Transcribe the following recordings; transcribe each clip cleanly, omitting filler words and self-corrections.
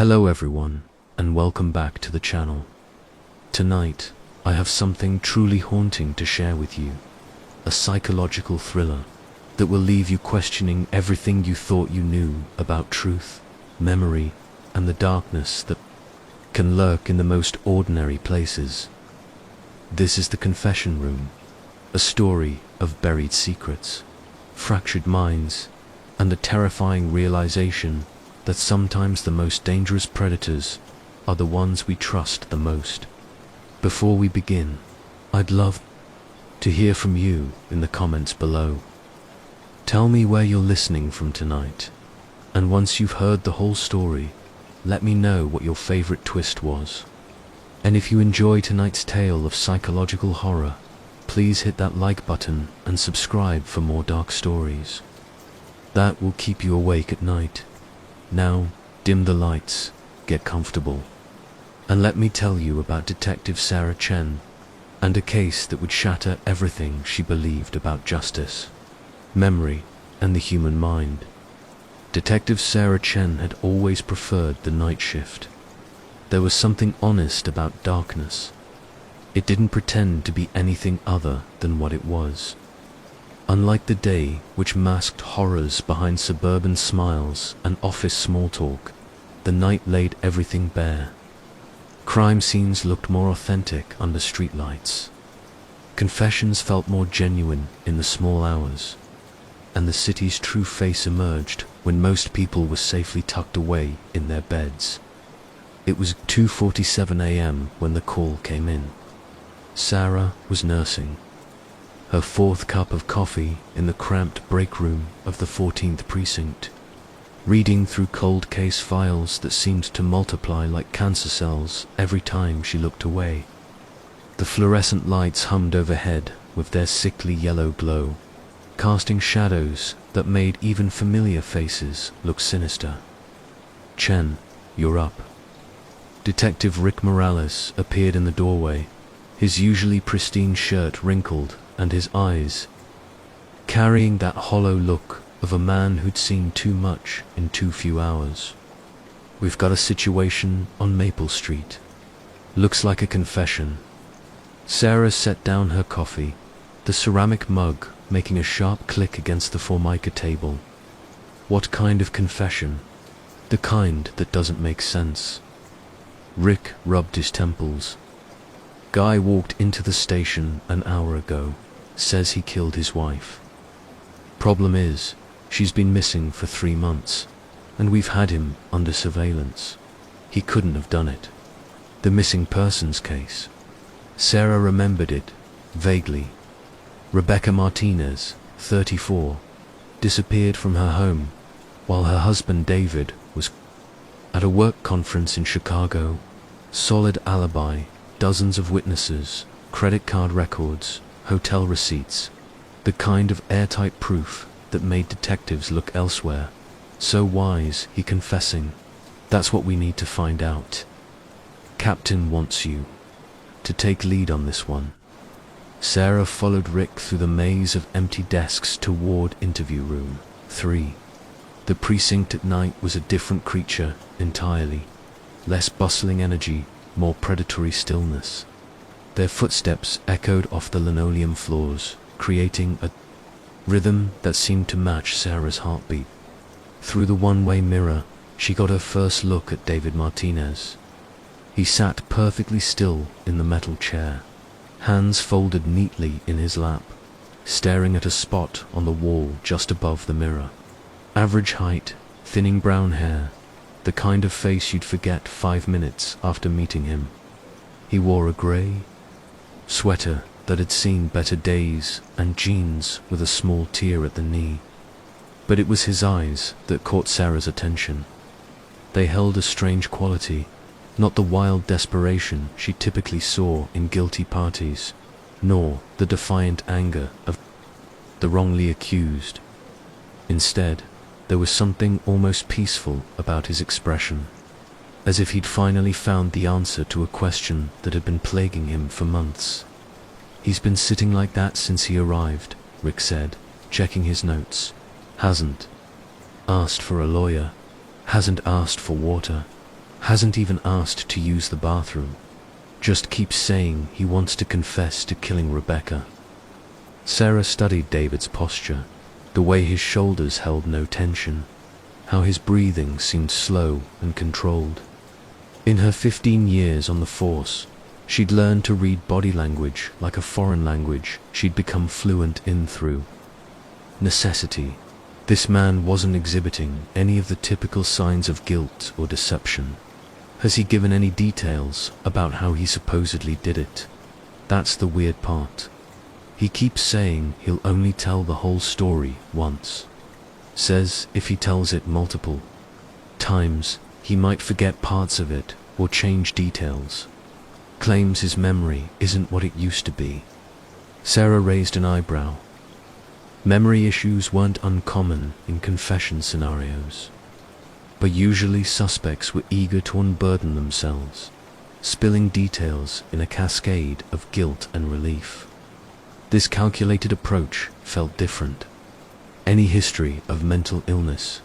Hello everyone, and welcome back to the channel. Tonight, I have something truly haunting to share with you. A psychological thriller that will leave you questioning everything you thought you knew about truth, memory, and the darkness that can lurk in the most ordinary places. This is The Confession Room, a story of buried secrets, fractured minds, and the terrifying realization that sometimes the most dangerous predators are the ones we trust the most. Before we begin, I'd love to hear from you in the comments below. Tell me where you're listening from tonight, and once you've heard the whole story, let me know what your favorite twist was. And if you enjoy tonight's tale of psychological horror, please hit that like button and subscribe for more dark stories. That will keep you awake at night. Now, dim the lights, get comfortable, and let me tell you about Detective Sarah Chen and a case that would shatter everything she believed about justice, memory, and the human mind. Detective Sarah Chen had always preferred the night shift. There was something honest about darkness. It didn't pretend to be anything other than what it was. Unlike the day, which masked horrors behind suburban smiles and office small talk, the night laid everything bare. Crime scenes looked more authentic under streetlights. Confessions felt more genuine in the small hours, and the city's true face emerged when most people were safely tucked away in their beds. It was 2:47 a.m. when the call came in. Sarah was nursing, her fourth cup of coffee in the cramped break room of the 14th precinct, reading through cold case files that seemed to multiply like cancer cells every time she looked away. The fluorescent lights hummed overhead with their sickly yellow glow, casting shadows that made even familiar faces look sinister. "Chen, you're up." Detective Rick Morales appeared in the doorway, his usually pristine shirt wrinkled and his eyes carrying that hollow look of a man who'd seen too much in too few hours. "We've got a situation on Maple Street. Looks like a confession." Sarah set down her coffee, the ceramic mug making a sharp click against the Formica table. "What kind of confession?" "The kind that doesn't make sense." Rick rubbed his temples. "Guy walked into the station an hour ago. Says he killed his wife. Problem is, she's been missing for 3 months, and we've had him under surveillance. He couldn't have done it." The missing persons case. Sarah remembered it vaguely. Rebecca Martinez, 34, disappeared from her home while her husband David was at a work conference in Chicago. Solid alibi, dozens of witnesses, credit card records, hotel receipts, the kind of airtight proof that made detectives look elsewhere. So wise, he confessing. That's what we need to find out. Captain wants you to take lead on this one. Sarah followed Rick through the maze of empty desks toward interview room 3. The precinct at night was a different creature entirely. Less bustling energy, more predatory stillness. Their footsteps echoed off the linoleum floors, creating a rhythm that seemed to match Sarah's heartbeat. Through the one-way mirror, she got her first look at David Martinez. He sat perfectly still in the metal chair, hands folded neatly in his lap, staring at a spot on the wall just above the mirror. Average height, thinning brown hair, the kind of face you'd forget 5 minutes after meeting him. He wore a grey sweater that had seen better days and jeans with a small tear at the knee. But it was his eyes that caught Sarah's attention. They held a strange quality, not the wild desperation she typically saw in guilty parties, nor the defiant anger of the wrongly accused. Instead, there was something almost peaceful about his expression, as if he'd finally found the answer to a question that had been plaguing him for months. "He's been sitting like that since he arrived," Rick said, checking his notes. "Hasn't asked for a lawyer, hasn't asked for water, Hasn't even asked to use the bathroom. Just keeps saying he wants to confess to killing Rebecca. Sarah studied David's posture, the way his shoulders held no tension, how his breathing seemed slow and controlled. In her 15 years on the force, she'd learned to read body language like a foreign language she'd become fluent in through necessity. This man wasn't exhibiting any of the typical signs of guilt or deception. Has he given any details about how he supposedly did it? That's the weird part. He keeps saying he'll only tell the whole story once. Says if he tells it multiple times, he might forget parts of it or change details. Claims his memory isn't what it used to be. Sarah raised an eyebrow. Memory issues weren't uncommon in confession scenarios, but usually suspects were eager to unburden themselves, spilling details in a cascade of guilt and relief. This calculated approach felt different. Any history of mental illness,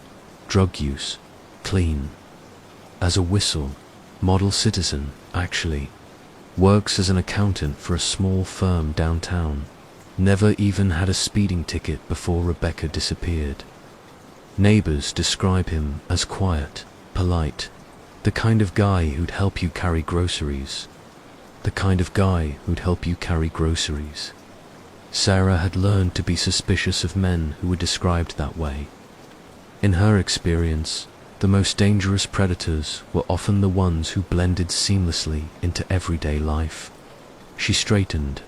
drug use, clean. As a whistle, model citizen, actually. Works as an accountant for a small firm downtown. Never even had a speeding ticket before Rebecca disappeared. Neighbors describe him as quiet, polite, the kind of guy who'd help you carry groceries. The kind of guy who'd help you carry groceries. Sarah had learned to be suspicious of men who were described that way. In her experience, the most dangerous predators were often the ones who blended seamlessly into everyday life. She straightened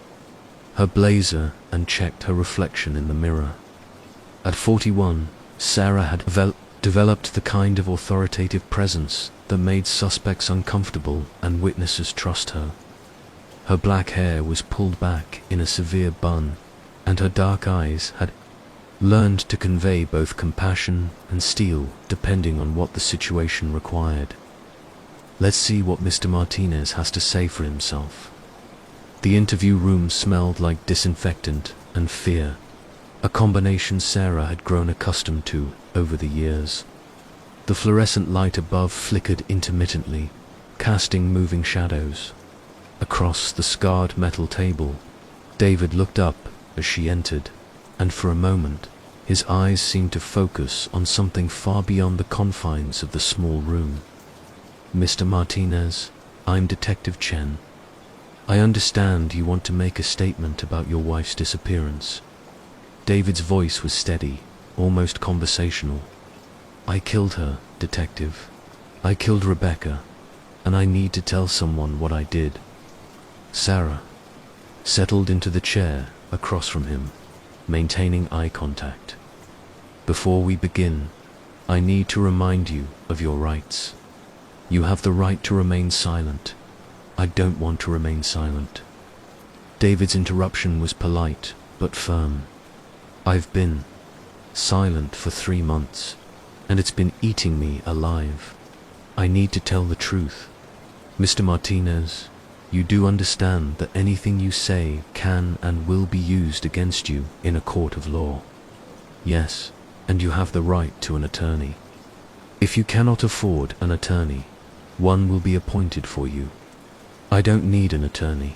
her blazer and checked her reflection in the mirror. At 41, Sarah had developed the kind of authoritative presence that made suspects uncomfortable and witnesses trust her. Her black hair was pulled back in a severe bun, and her dark eyes had learned to convey both compassion and steel depending on what the situation required. Let's see what Mr. Martinez has to say for himself. The interview room smelled like disinfectant and fear, a combination Sarah had grown accustomed to over the years. The fluorescent light above flickered intermittently, casting moving shadows. Across the scarred metal table, David looked up as she entered, and for a moment, his eyes seemed to focus on something far beyond the confines of the small room. Mr. Martinez, I'm Detective Chen. I understand you want to make a statement about your wife's disappearance. David's voice was steady, almost conversational. I killed her, Detective. I killed Rebecca, and I need to tell someone what I did. Sarah settled into the chair across from him, maintaining eye contact. Before we begin, I need to remind you of your rights. You have the right to remain silent. I don't want to remain silent. David's interruption was polite, but firm. I've been silent for 3 months, and it's been eating me alive. I need to tell the truth. Mr. Martinez, you do understand that anything you say can and will be used against you in a court of law. Yes, and you have the right to an attorney. If you cannot afford an attorney, one will be appointed for you. I don't need an attorney.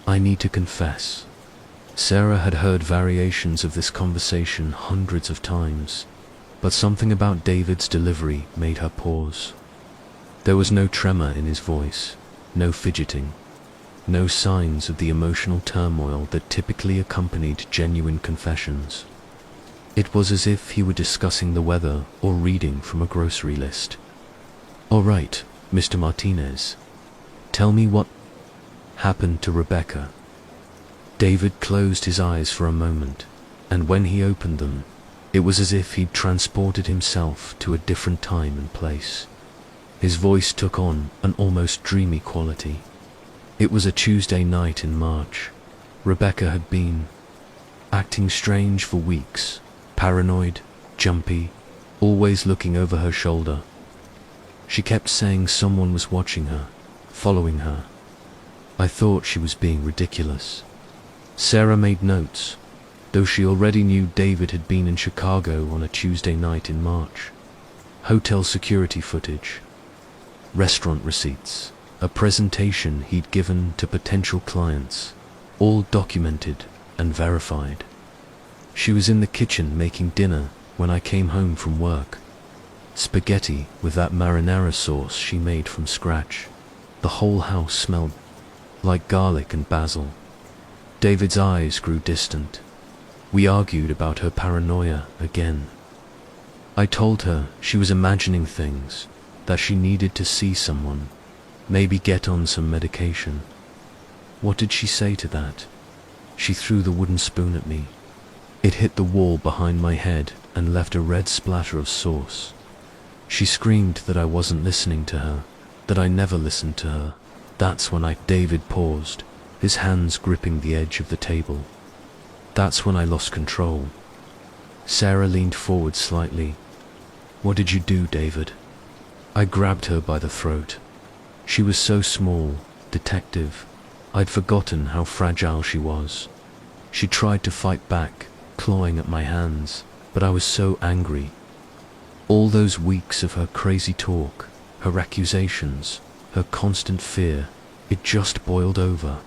I need to confess. Sarah had heard variations of this conversation hundreds of times, but something about David's delivery made her pause. There was no tremor in his voice, no fidgeting, no signs of the emotional turmoil that typically accompanied genuine confessions. It was as if he were discussing the weather or reading from a grocery list. All right, Mr. Martinez. Tell me what happened to Rebecca. David closed his eyes for a moment, and when he opened them, it was as if he'd transported himself to a different time and place. His voice took on an almost dreamy quality. It was a Tuesday night in March. Rebecca had been acting strange for weeks, paranoid, jumpy, always looking over her shoulder. She kept saying someone was watching her, following her. I thought she was being ridiculous. Sarah made notes, though she already knew David had been in Chicago on a Tuesday night in March. Hotel security footage. restaurant receipts, a presentation he'd given to potential clients, all documented and verified. She was in the kitchen making dinner when I came home from work. Spaghetti with that marinara sauce she made from scratch. The whole house smelled like garlic and basil. David's eyes grew distant. We argued about her paranoia again. I told her she was imagining things, that she needed to see someone, maybe get on some medication. What did she say to that? She threw the wooden spoon at me. It hit the wall behind my head and left a red splatter of sauce. She screamed that I wasn't listening to her, that I never listened to her. That's when David paused, his hands gripping the edge of the table. That's when I lost control. Sarah leaned forward slightly. What did you do, David? I grabbed her by the throat. She was so small, detective. I'd forgotten how fragile she was. She tried to fight back, clawing at my hands, but I was so angry. All those weeks of her crazy talk, her accusations, her constant fear, it just boiled over.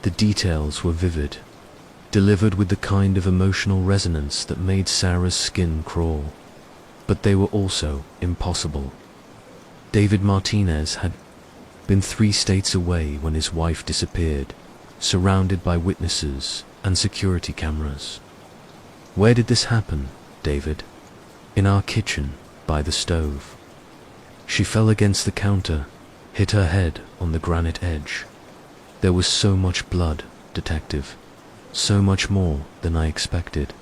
The details were vivid, delivered with the kind of emotional resonance that made Sarah's skin crawl. But they were also impossible. David Martinez had been 3 states away when his wife disappeared, surrounded by witnesses and security cameras. Where did this happen, David? In our kitchen, by the stove. She fell against the counter, hit her head on the granite edge. There was so much blood, detective. So much more than I expected.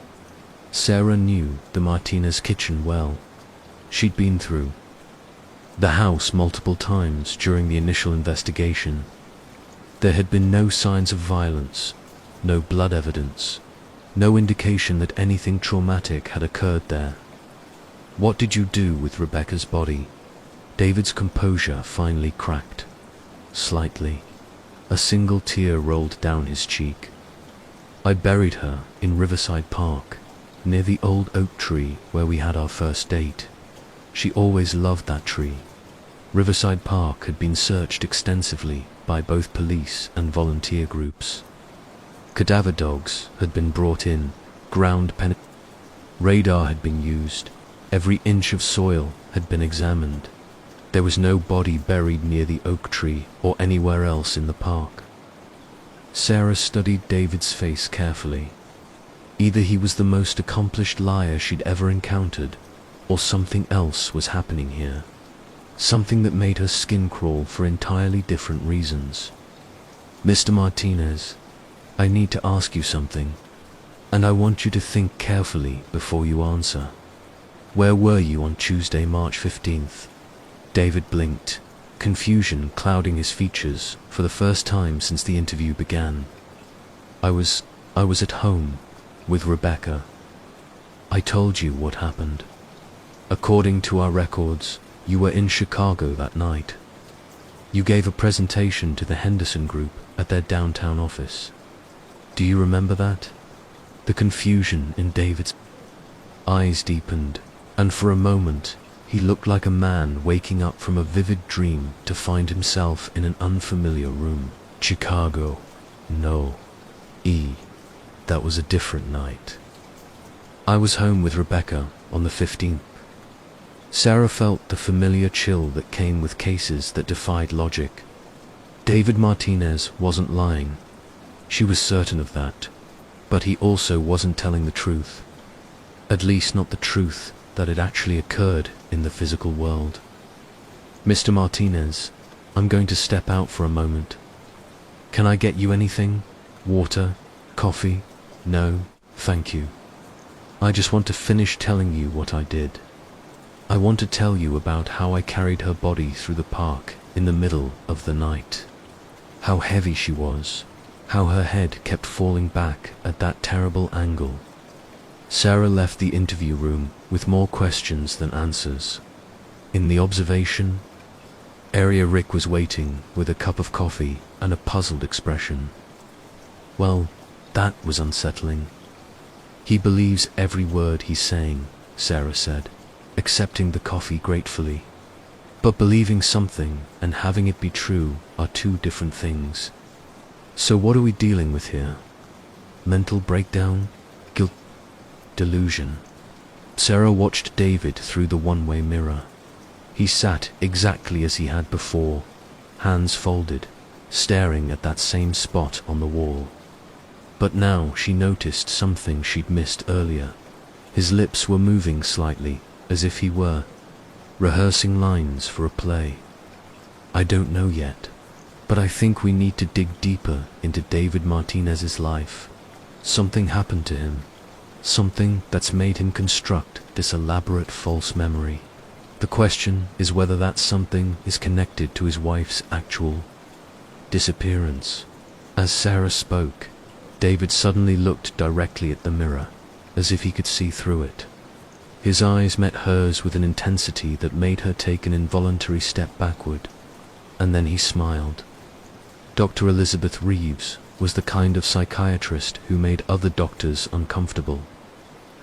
Sarah knew the Martinez kitchen well. She'd been through the house multiple times during the initial investigation. There had been no signs of violence, no blood evidence, no indication that anything traumatic had occurred there. What did you do with Rebecca's body? David's composure finally cracked. Slightly. A single tear rolled down his cheek. I buried her in Riverside Park, near the old oak tree where we had our first date. She always loved that tree. Riverside Park had been searched extensively by both police and volunteer groups. Cadaver dogs had been brought in, radar had been used, every inch of soil had been examined. There was no body buried near the oak tree or anywhere else in the park. Sarah studied David's face carefully. Either he was the most accomplished liar she'd ever encountered, or something else was happening here. Something that made her skin crawl for entirely different reasons. Mr. Martinez, I need to ask you something, and I want you to think carefully before you answer. Where were you on Tuesday, March 15th? David blinked, confusion clouding his features for the first time since the interview began. I was at home, with Rebecca. I told you what happened. According to our records, you were in Chicago that night. You gave a presentation to the Henderson Group at their downtown office. Do you remember that? The confusion in David's eyes deepened, and for a moment, he looked like a man waking up from a vivid dream to find himself in an unfamiliar room. Chicago. No. That was a different night. I was home with Rebecca on the 15th. Sarah felt the familiar chill that came with cases that defied logic. David Martinez wasn't lying. She was certain of that. But he also wasn't telling the truth. At least not the truth that had actually occurred in the physical world. Mr. Martinez, I'm going to step out for a moment. Can I get you anything? Water? Coffee? No, thank you. I just want to finish telling you what I did. I want to tell you about how I carried her body through the park in the middle of the night. How heavy she was. How her head kept falling back at that terrible angle. Sarah left the interview room with more questions than answers. In the observation area, Rick was waiting with a cup of coffee and a puzzled expression. Well, that was unsettling. He believes every word he's saying, Sarah said, accepting the coffee gratefully. But believing something and having it be true are two different things. So what are we dealing with here? Mental breakdown? Guilt? Delusion? Sarah watched David through the one-way mirror. He sat exactly as he had before, hands folded, staring at that same spot on the wall. But now she noticed something she'd missed earlier. His lips were moving slightly, as if he were rehearsing lines for a play. I don't know yet, but I think we need to dig deeper into David Martinez's life. Something happened to him, something that's made him construct this elaborate false memory. The question is whether that something is connected to his wife's actual disappearance. As Sarah spoke, David suddenly looked directly at the mirror, as if he could see through it. His eyes met hers with an intensity that made her take an involuntary step backward, and then he smiled. Dr. Elizabeth Reeves was the kind of psychiatrist who made other doctors uncomfortable.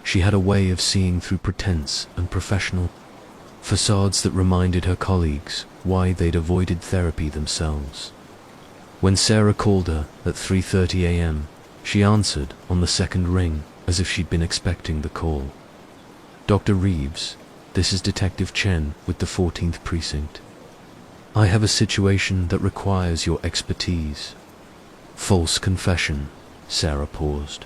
She had a way of seeing through pretense and professional facades that reminded her colleagues why they'd avoided therapy themselves. When Sarah called her at 3:30 a.m., she answered on the second ring as if she'd been expecting the call. Dr. Reeves, this is Detective Chen with the 14th Precinct. I have a situation that requires your expertise. False confession. Sarah paused.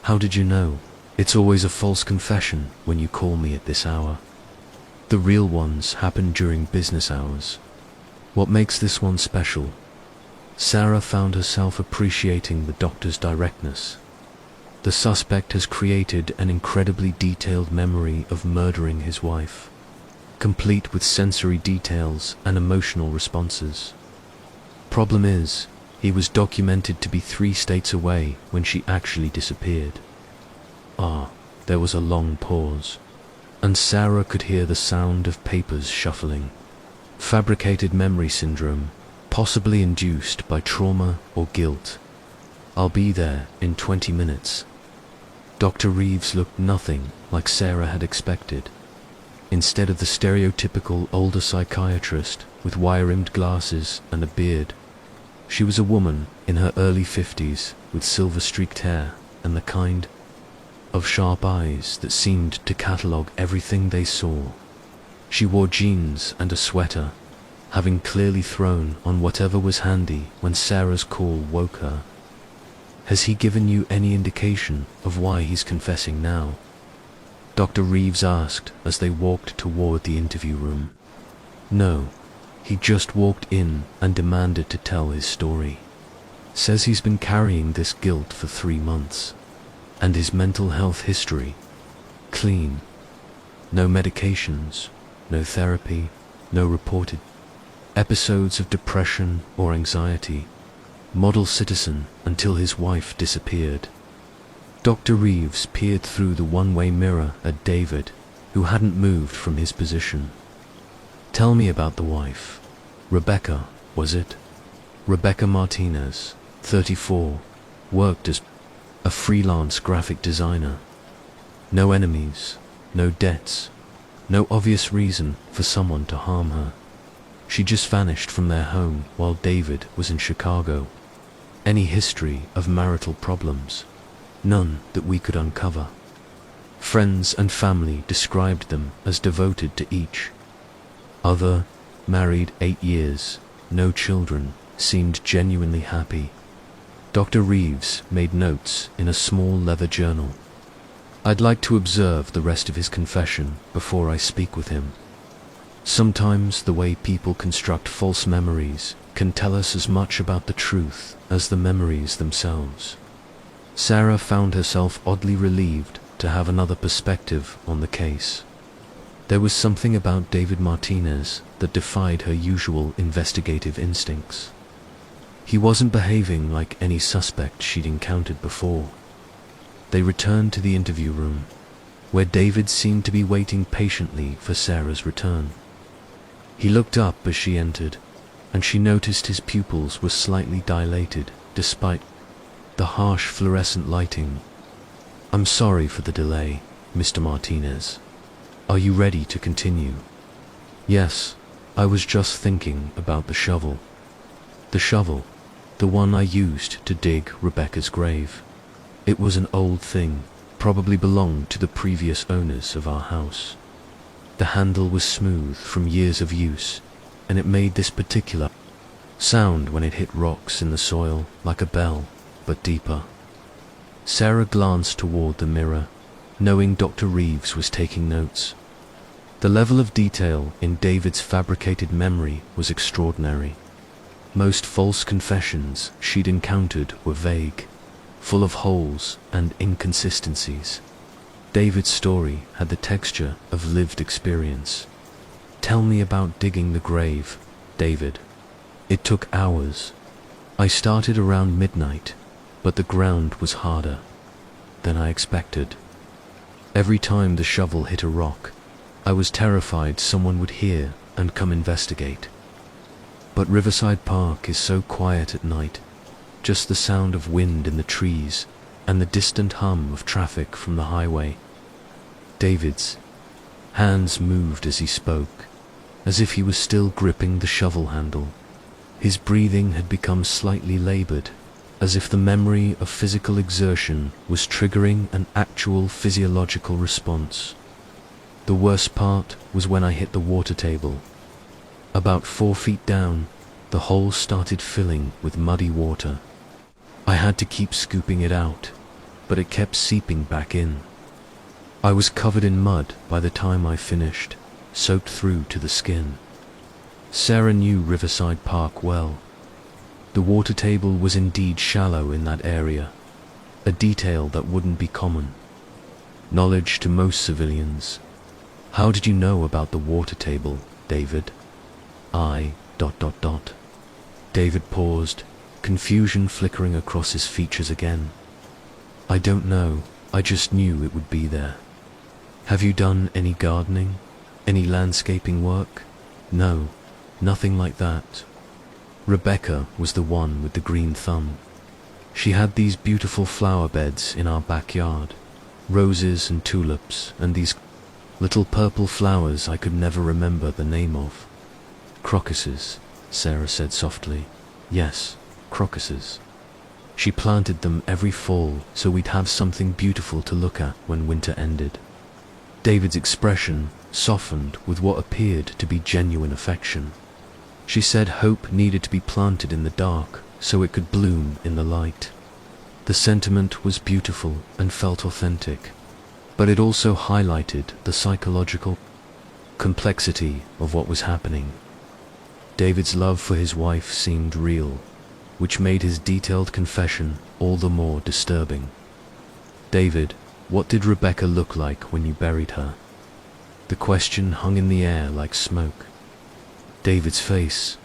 How did you know? It's always a false confession when you call me at this hour. The real ones happen during business hours. What makes this one special? Sarah found herself appreciating the doctor's directness. The suspect has created an incredibly detailed memory of murdering his wife, complete with sensory details and emotional responses. Problem is, he was documented to be 3 states away when she actually disappeared. There was a long pause, and Sarah could hear the sound of papers shuffling. Fabricated memory syndrome, possibly induced by trauma or guilt. I'll be there in 20 minutes. Dr. Reeves looked nothing like Sarah had expected. Instead of the stereotypical older psychiatrist with wire-rimmed glasses and a beard, she was a woman in her early 50s with silver-streaked hair and the kind of sharp eyes that seemed to catalogue everything they saw. She wore jeans and a sweater, having clearly thrown on whatever was handy when Sarah's call woke her. Has he given you any indication of why he's confessing now? Dr. Reeves asked as they walked toward the interview room. No, he just walked in and demanded to tell his story. Says he's been carrying this guilt for 3 months. And his mental health history, clean. No medications, no therapy, no reported episodes of depression or anxiety. Model citizen until his wife disappeared. Dr. Reeves peered through the one-way mirror at David, who hadn't moved from his position. Tell me about the wife. Rebecca, was it? Rebecca Martinez, 34, worked as a freelance graphic designer. No enemies, no debts, no obvious reason for someone to harm her. She just vanished from their home while David was in Chicago. Any history of marital problems? None that we could uncover. Friends and family described them as devoted to each other, married 8 years, no children, seemed genuinely happy. Dr. Reeves made notes in a small leather journal. I'd like to observe the rest of his confession before I speak with him. Sometimes the way people construct false memories can tell us as much about the truth as the memories themselves. Sarah found herself oddly relieved to have another perspective on the case. There was something about David Martinez that defied her usual investigative instincts. He wasn't behaving like any suspect she'd encountered before. They returned to the interview room, where David seemed to be waiting patiently for Sarah's return. He looked up as she entered, and she noticed his pupils were slightly dilated despite the harsh fluorescent lighting. I'm sorry for the delay, Mr. Martinez. Are you ready to continue? Yes, I was just thinking about the shovel. The shovel, the one I used to dig Rebecca's grave. It was an old thing, probably belonged to the previous owners of our house. The handle was smooth from years of use, and it made this particular sound when it hit rocks in the soil, like a bell, but deeper. Sarah glanced toward the mirror, knowing Dr. Reeves was taking notes. The level of detail in David's fabricated memory was extraordinary. Most false confessions she'd encountered were vague, full of holes and inconsistencies. David's story had the texture of lived experience. Tell me about digging the grave, David. It took hours. I started around midnight, but the ground was harder than I expected. Every time the shovel hit a rock, I was terrified someone would hear and come investigate. But Riverside Park is so quiet at night, just the sound of wind in the trees and the distant hum of traffic from the highway. David's hands moved as he spoke, as if he was still gripping the shovel handle. His breathing had become slightly labored, as if the memory of physical exertion was triggering an actual physiological response. The worst part was when I hit the water table. About 4 feet down, the hole started filling with muddy water. I had to keep scooping it out, but it kept seeping back in. I was covered in mud by the time I finished, soaked through to the skin. Sarah knew Riverside Park well. The water table was indeed shallow in that area, a detail that wouldn't be common knowledge to most civilians. How did you know about the water table, David? David paused, confusion flickering across his features again. I don't know, I just knew it would be there. Have you done any gardening? Any landscaping work? No, nothing like that. Rebecca was the one with the green thumb. She had these beautiful flower beds in our backyard, roses and tulips, and these little purple flowers I could never remember the name of. Crocuses, Sarah said softly. Yes, crocuses. She planted them every fall so we'd have something beautiful to look at when winter ended. David's expression softened with what appeared to be genuine affection. She said hope needed to be planted in the dark so it could bloom in the light. The sentiment was beautiful and felt authentic, but it also highlighted the psychological complexity of what was happening. David's love for his wife seemed real, which made his detailed confession all the more disturbing. David, what did Rebecca look like when you buried her? The question hung in the air like smoke. David's face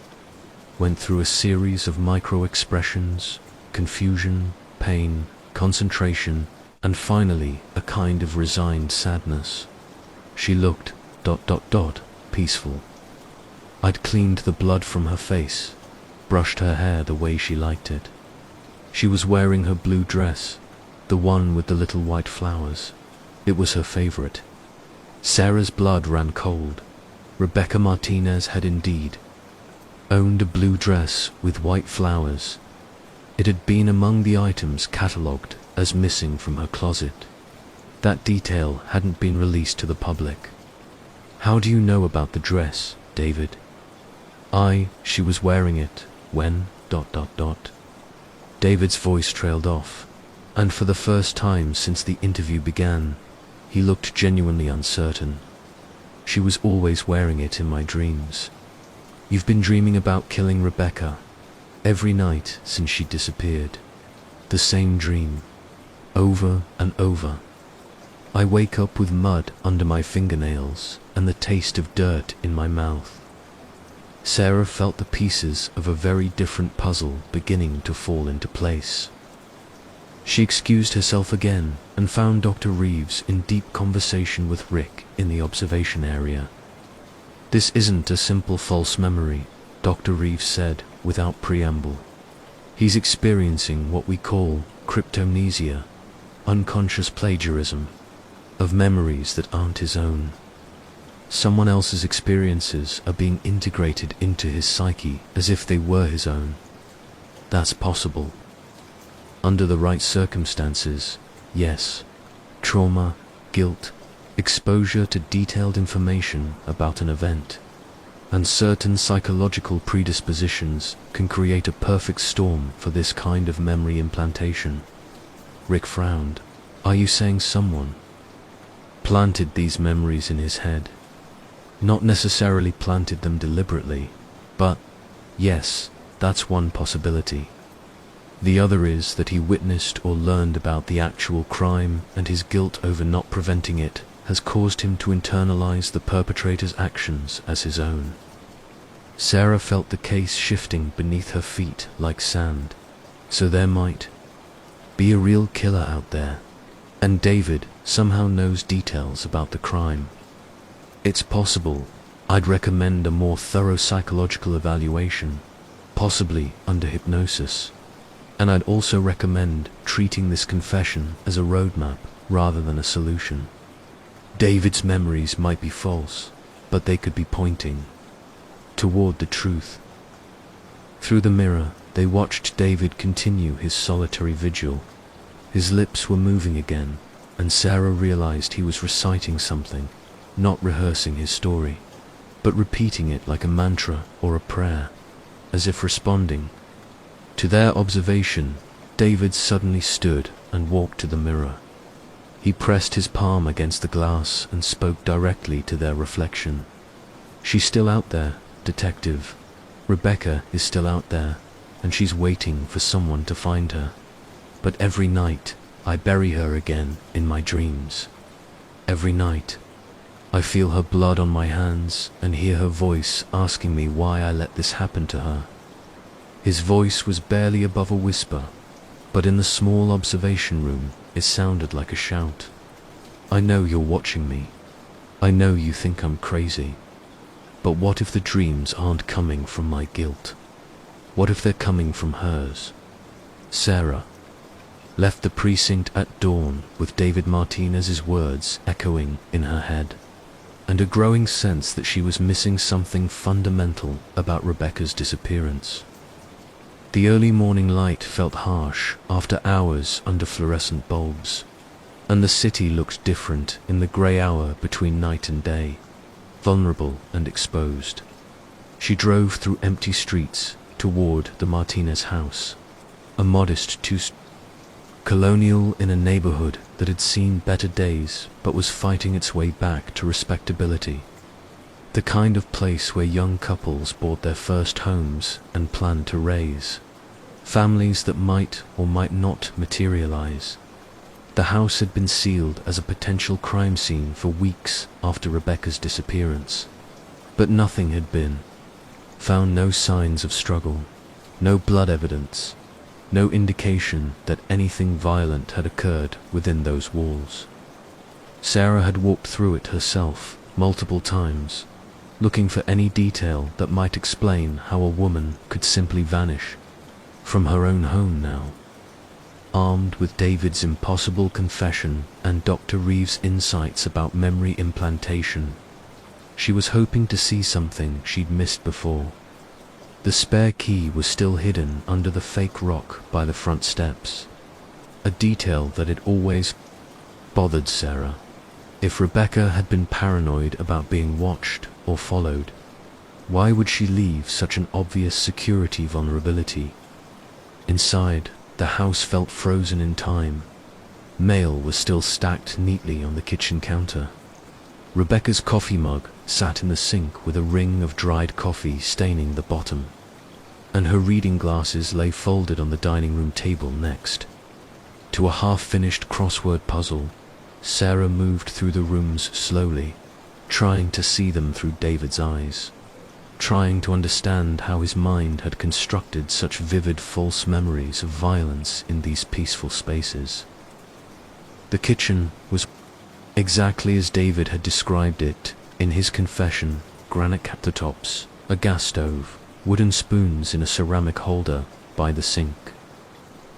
went through a series of micro-expressions, confusion, pain, concentration, and finally a kind of resigned sadness. She looked ... peaceful. I'd cleaned the blood from her face, brushed her hair the way she liked it. She was wearing her blue dress, the one with the little white flowers. It was her favorite. Sarah's blood ran cold. Rebecca Martinez had indeed owned a blue dress with white flowers. It had been among the items catalogued as missing from her closet. That detail hadn't been released to the public. How do you know about the dress, David? She was wearing it when ... David's voice trailed off, and for the first time since the interview began, he looked genuinely uncertain. She was always wearing it in my dreams. You've been dreaming about killing Rebecca every night since she disappeared. The same dream, over and over. I wake up with mud under my fingernails and the taste of dirt in my mouth. Sarah felt the pieces of a very different puzzle beginning to fall into place. She excused herself again and found Dr. Reeves in deep conversation with Rick in the observation area. This isn't a simple false memory, Dr. Reeves said without preamble. He's experiencing what we call cryptomnesia, unconscious plagiarism, of memories that aren't his own. Someone else's experiences are being integrated into his psyche as if they were his own. That's possible. Under the right circumstances, yes. Trauma, guilt, exposure to detailed information about an event, and certain psychological predispositions can create a perfect storm for this kind of memory implantation. Rick frowned. Are you saying someone planted these memories in his head? Not necessarily planted them deliberately, but yes, that's one possibility. The other is that he witnessed or learned about the actual crime, and his guilt over not preventing it has caused him to internalize the perpetrator's actions as his own. Sarah felt the case shifting beneath her feet like sand. So there might be a real killer out there, and David somehow knows details about the crime. It's possible. I'd recommend a more thorough psychological evaluation, possibly under hypnosis. And I'd also recommend treating this confession as a roadmap rather than a solution. David's memories might be false, but they could be pointing toward the truth. Through the mirror, they watched David continue his solitary vigil. His lips were moving again, and Sarah realized he was reciting something, not rehearsing his story, but repeating it like a mantra or a prayer, as if responding to their observation. David suddenly stood and walked to the mirror. He pressed his palm against the glass and spoke directly to their reflection. She's still out there, detective. Rebecca is still out there, and she's waiting for someone to find her. But every night, I bury her again in my dreams. Every night, I feel her blood on my hands and hear her voice asking me why I let this happen to her. His voice was barely above a whisper, but in the small observation room, it sounded like a shout. I know you're watching me. I know you think I'm crazy. But what if the dreams aren't coming from my guilt? What if they're coming from hers? Sarah left the precinct at dawn with David Martinez's words echoing in her head, and a growing sense that she was missing something fundamental about Rebecca's disappearance. The early morning light felt harsh after hours under fluorescent bulbs, and the city looked different in the grey hour between night and day, vulnerable and exposed. She drove through empty streets toward the Martinez house, a modest two-story colonial in a neighborhood that had seen better days but was fighting its way back to respectability. The kind of place where young couples bought their first homes and planned to raise families that might or might not materialize. The house had been sealed as a potential crime scene for weeks after Rebecca's disappearance, but nothing had been found. No signs of struggle, no blood evidence, no indication that anything violent had occurred within those walls. Sarah had walked through it herself multiple times, looking for any detail that might explain how a woman could simply vanish from her own home now. Armed with David's impossible confession and Dr. Reeves' insights about memory implantation, she was hoping to see something she'd missed before. The spare key was still hidden under the fake rock by the front steps, a detail that had always bothered Sarah. If Rebecca had been paranoid about being watched or followed, why would she leave such an obvious security vulnerability? Inside, the house felt frozen in time. Mail was still stacked neatly on the kitchen counter. Rebecca's coffee mug sat in the sink with a ring of dried coffee staining the bottom, and her reading glasses lay folded on the dining room table next to a half-finished crossword puzzle. Sarah moved through the rooms slowly, trying to see them through David's eyes, trying to understand how his mind had constructed such vivid false memories of violence in these peaceful spaces. The kitchen was exactly as David had described it in his confession: granite countertops, a gas stove, wooden spoons in a ceramic holder by the sink.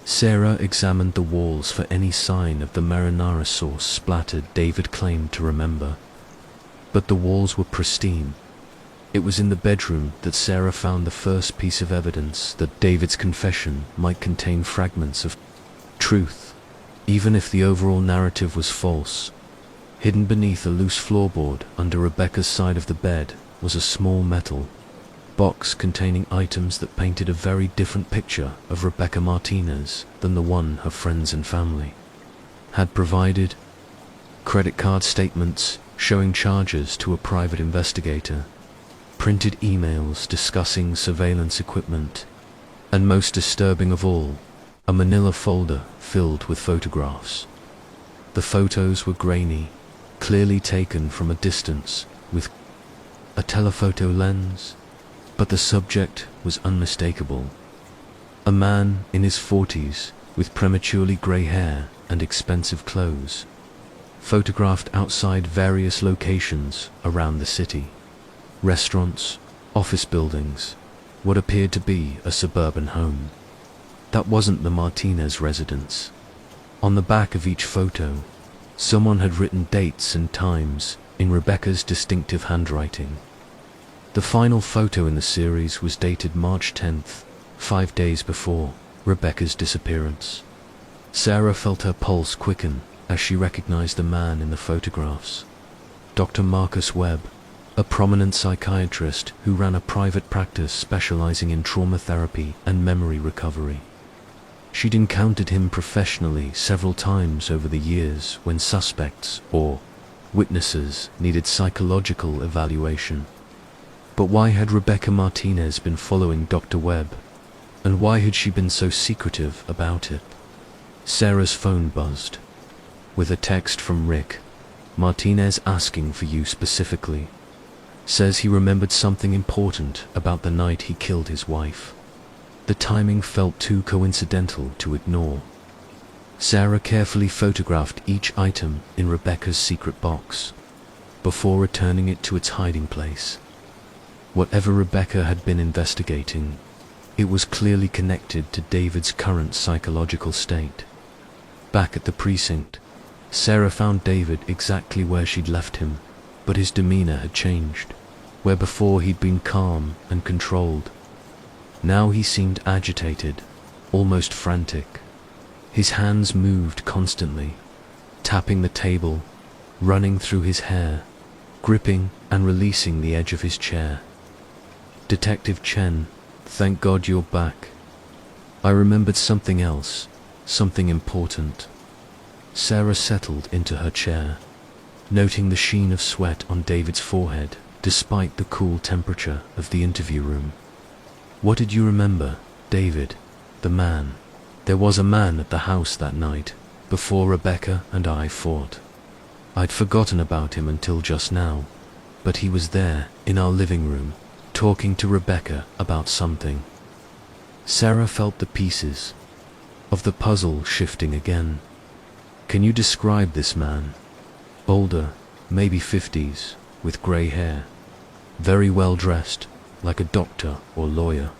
Sarah examined the walls for any sign of the marinara sauce splattered David claimed to remember. but the walls were pristine. It was in the bedroom that Sarah found the first piece of evidence that David's confession might contain fragments of truth, even if the overall narrative was false. Hidden beneath a loose floorboard under Rebecca's side of the bed was a small metal box containing items that painted a very different picture of Rebecca Martinez than the one her friends and family had provided. Credit card statements showing charges to a private investigator, printed emails discussing surveillance equipment, and most disturbing of all, a manila folder filled with photographs. The photos were grainy, clearly taken from a distance with a telephoto lens, but the subject was unmistakable. A man in his 40s with prematurely grey hair and expensive clothes, photographed outside various locations around the city. Restaurants, office buildings, what appeared to be a suburban home. That wasn't the Martinez residence. On the back of each photo, someone had written dates and times in Rebecca's distinctive handwriting. The final photo in the series was dated March 10th, 5 days before Rebecca's disappearance. Sarah felt her pulse quicken as she recognized the man in the photographs. Dr. Marcus Webb, a prominent psychiatrist who ran a private practice specializing in trauma therapy and memory recovery. She'd encountered him professionally several times over the years when suspects or witnesses needed psychological evaluation. But why had Rebecca Martinez been following Dr. Webb? And why had she been so secretive about it? Sarah's phone buzzed with a text from Rick. Martinez asking for you specifically. Says he remembered something important about the night he killed his wife. The timing felt too coincidental to ignore. Sarah carefully photographed each item in Rebecca's secret box before returning it to its hiding place. Whatever Rebecca had been investigating, it was clearly connected to David's current psychological state. Back at the precinct, Sarah found David exactly where she'd left him, but his demeanor had changed. Where before he'd been calm and controlled, now he seemed agitated, almost frantic. His hands moved constantly, tapping the table, running through his hair, gripping and releasing the edge of his chair. Detective Chen, thank God you're back. I remembered something else, something important. Sarah settled into her chair, noting the sheen of sweat on David's forehead despite the cool temperature of the interview room. What did you remember, David? The man. There was a man at the house that night, before Rebecca and I fought. I'd forgotten about him until just now, but he was there, in our living room, talking to Rebecca about something. Sarah felt the pieces of the puzzle shifting again. Can you describe this man? Older, maybe 50s, with grey hair. Very well dressed, like a doctor or lawyer.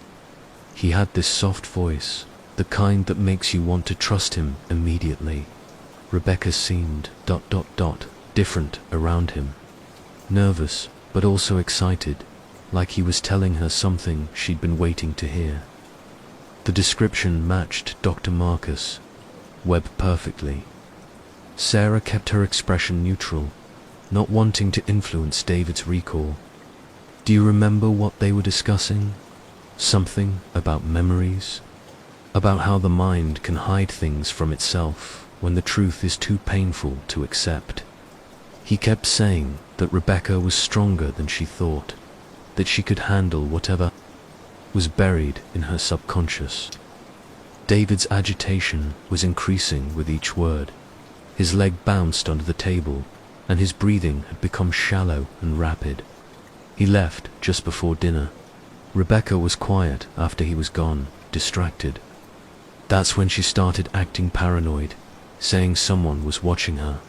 He had this soft voice, the kind that makes you want to trust him immediately. Rebecca seemed ... different around him. Nervous, but also excited, like he was telling her something she'd been waiting to hear. The description matched Dr. Marcus Webb perfectly. Sarah kept her expression neutral, not wanting to influence David's recall. Do you remember what they were discussing? Something about memories? About how the mind can hide things from itself when the truth is too painful to accept. He kept saying that Rebecca was stronger than she thought, that she could handle whatever was buried in her subconscious. David's agitation was increasing with each word. His leg bounced under the table, and his breathing had become shallow and rapid. He left just before dinner. Rebecca was quiet after he was gone, distracted. That's when she started acting paranoid, saying someone was watching her.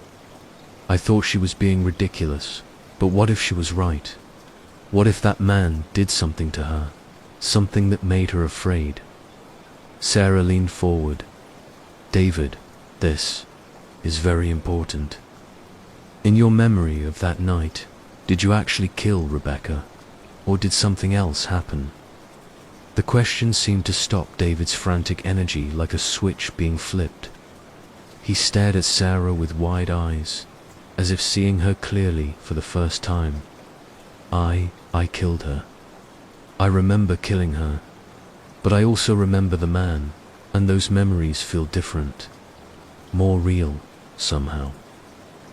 I thought she was being ridiculous, but what if she was right? What if that man did something to her, something that made her afraid? Sarah leaned forward. David, this is very important. In your memory of that night, Did you actually kill Rebecca, or did something else happen? The question seemed to stop David's frantic energy like a switch being flipped. He stared at Sarah with wide eyes, as if seeing her clearly for the first time. I killed her. I remember killing her, but I also remember the man, and those memories feel different, more real, somehow.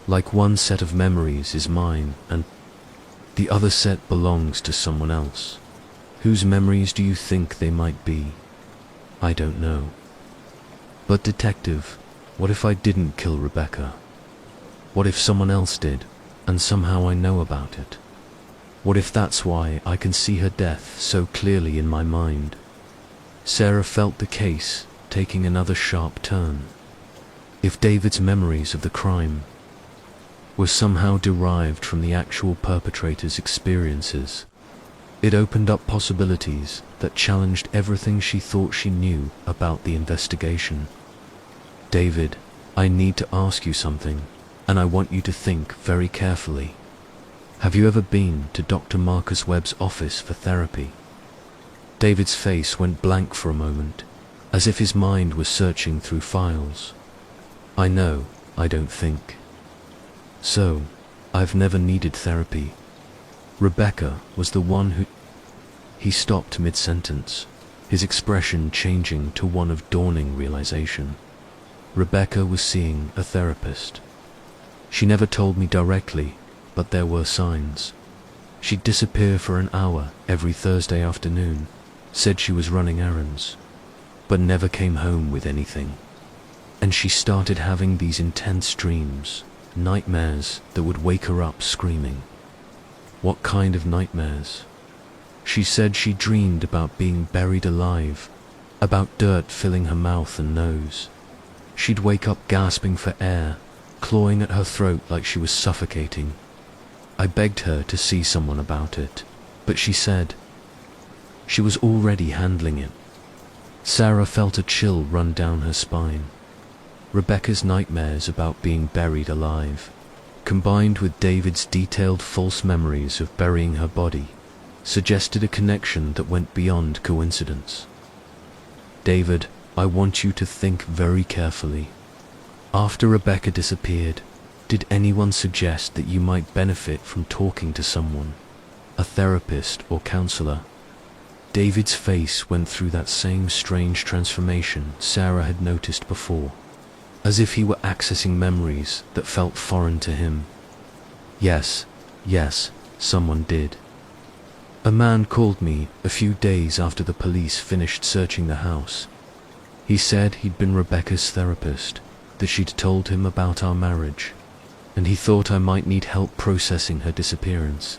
Like one set of memories is mine, and the other set belongs to someone else. Whose memories do you think they might be? I don't know. But detective, what if I didn't kill Rebecca? What if someone else did, and somehow I know about it? What if that's why I can see her death so clearly in my mind? Sarah felt the case taking another sharp turn. If David's memories of the crime were somehow derived from the actual perpetrator's experiences, it opened up possibilities that challenged everything she thought she knew about the investigation. David, I need to ask you something, and I want you to think very carefully. Have you ever been to Dr. Marcus Webb's office for therapy? David's face went blank for a moment, as if his mind was searching through files. I know, I don't think. So, I've never needed therapy. Rebecca was the one who... He stopped mid-sentence, his expression changing to one of dawning realization. Rebecca was seeing a therapist. She never told me directly, but there were signs. She'd disappear for an hour every Thursday afternoon, said she was running errands, but never came home with anything. And she started having these intense dreams, nightmares that would wake her up screaming. What kind of nightmares? She said she dreamed about being buried alive, about dirt filling her mouth and nose. She'd wake up gasping for air, clawing at her throat like she was suffocating. I begged her to see someone about it, but she said she was already handling it. Sarah felt a chill run down her spine. Rebecca's nightmares about being buried alive, combined with David's detailed false memories of burying her body, suggested a connection that went beyond coincidence. David, I want you to think very carefully. After Rebecca disappeared, did anyone suggest that you might benefit from talking to someone, a therapist or counselor? David's face went through that same strange transformation Sarah had noticed before, as if he were accessing memories that felt foreign to him. Yes, someone did. A man called me a few days after the police finished searching the house. He said he'd been Rebecca's therapist, that she'd told him about our marriage, and he thought I might need help processing her disappearance.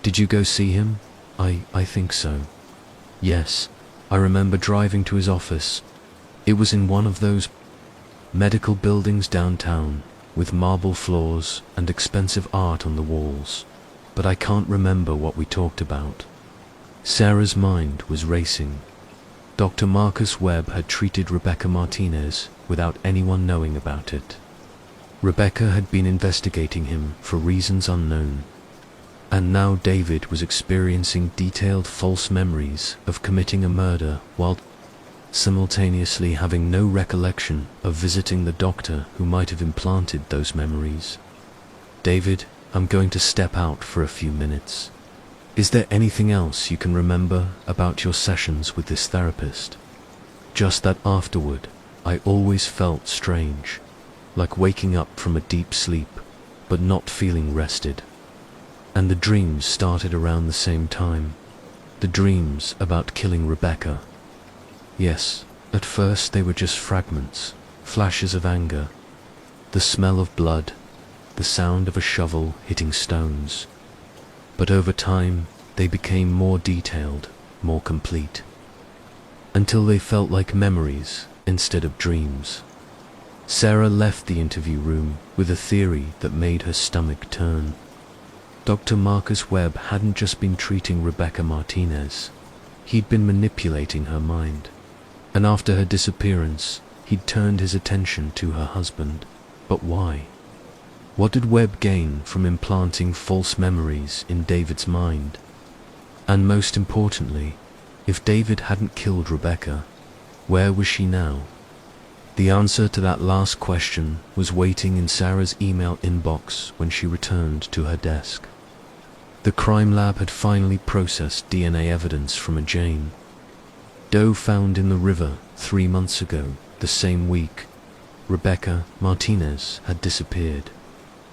Did you go see him? I think so. Yes, I remember driving to his office. It was in one of those medical buildings downtown, with marble floors and expensive art on the walls, but I can't remember what we talked about. Sarah's mind was racing. Dr. Marcus Webb had treated Rebecca Martinez without anyone knowing about it. Rebecca had been investigating him for reasons unknown, and now David was experiencing detailed false memories of committing a murder while simultaneously having no recollection of visiting the doctor who might have implanted those memories. David, I'm going to step out for a few minutes. Is there anything else you can remember about your sessions with this therapist? Just that afterward, I always felt strange, like waking up from a deep sleep, but not feeling rested. And the dreams started around the same time. The dreams about killing Rebecca. Yes, at first they were just fragments, flashes of anger, the smell of blood, the sound of a shovel hitting stones. But over time, they became more detailed, more complete, until they felt like memories instead of dreams. Sarah left the interview room with a theory that made her stomach turn. Dr. Marcus Webb hadn't just been treating Rebecca Martinez. He'd been manipulating her mind. And after her disappearance, he'd turned his attention to her husband. But why? What did Webb gain from implanting false memories in David's mind? And most importantly, if David hadn't killed Rebecca, where was she now? The answer to that last question was waiting in Sarah's email inbox when she returned to her desk. The crime lab had finally processed DNA evidence from a Jane Doe found in the river 3 months ago. The same week, Rebecca Martinez had disappeared.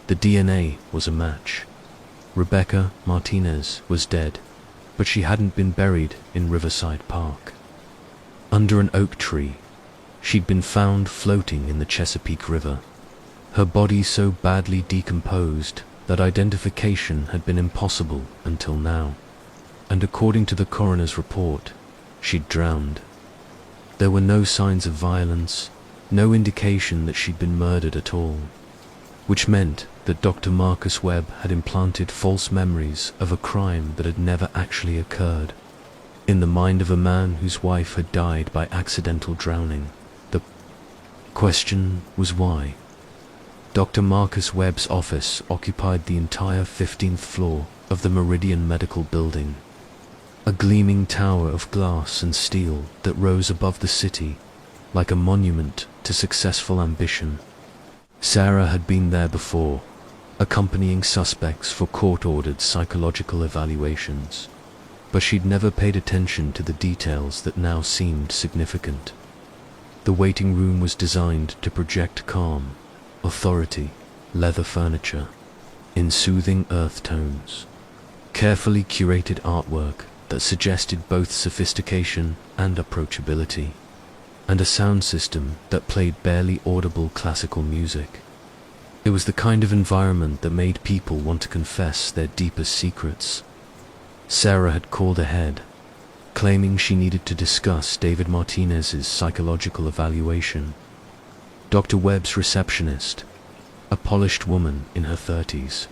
The DNA was a match. Rebecca Martinez was dead, but she hadn't been buried in Riverside Park. Under an oak tree, she'd been found floating in the Chesapeake River, her body so badly decomposed that identification had been impossible until now. And according to the coroner's report, she'd drowned. There were no signs of violence, no indication that she'd been murdered at all, which meant that Dr. Marcus Webb had implanted false memories of a crime that had never actually occurred in the mind of a man whose wife had died by accidental drowning. The question was why. Dr. Marcus Webb's office occupied the entire 15th floor of the Meridian Medical Building, a gleaming tower of glass and steel that rose above the city like a monument to successful ambition. Sarah had been there before, accompanying suspects for court-ordered psychological evaluations, but she'd never paid attention to the details that now seemed significant. The waiting room was designed to project calm, authority, leather furniture, in soothing earth tones, carefully curated artwork that suggested both sophistication and approachability, and a sound system that played barely audible classical music. It was the kind of environment that made people want to confess their deepest secrets. Sarah had called ahead, claiming she needed to discuss David Martinez's psychological evaluation. Dr. Webb's receptionist, a polished woman in her 30s,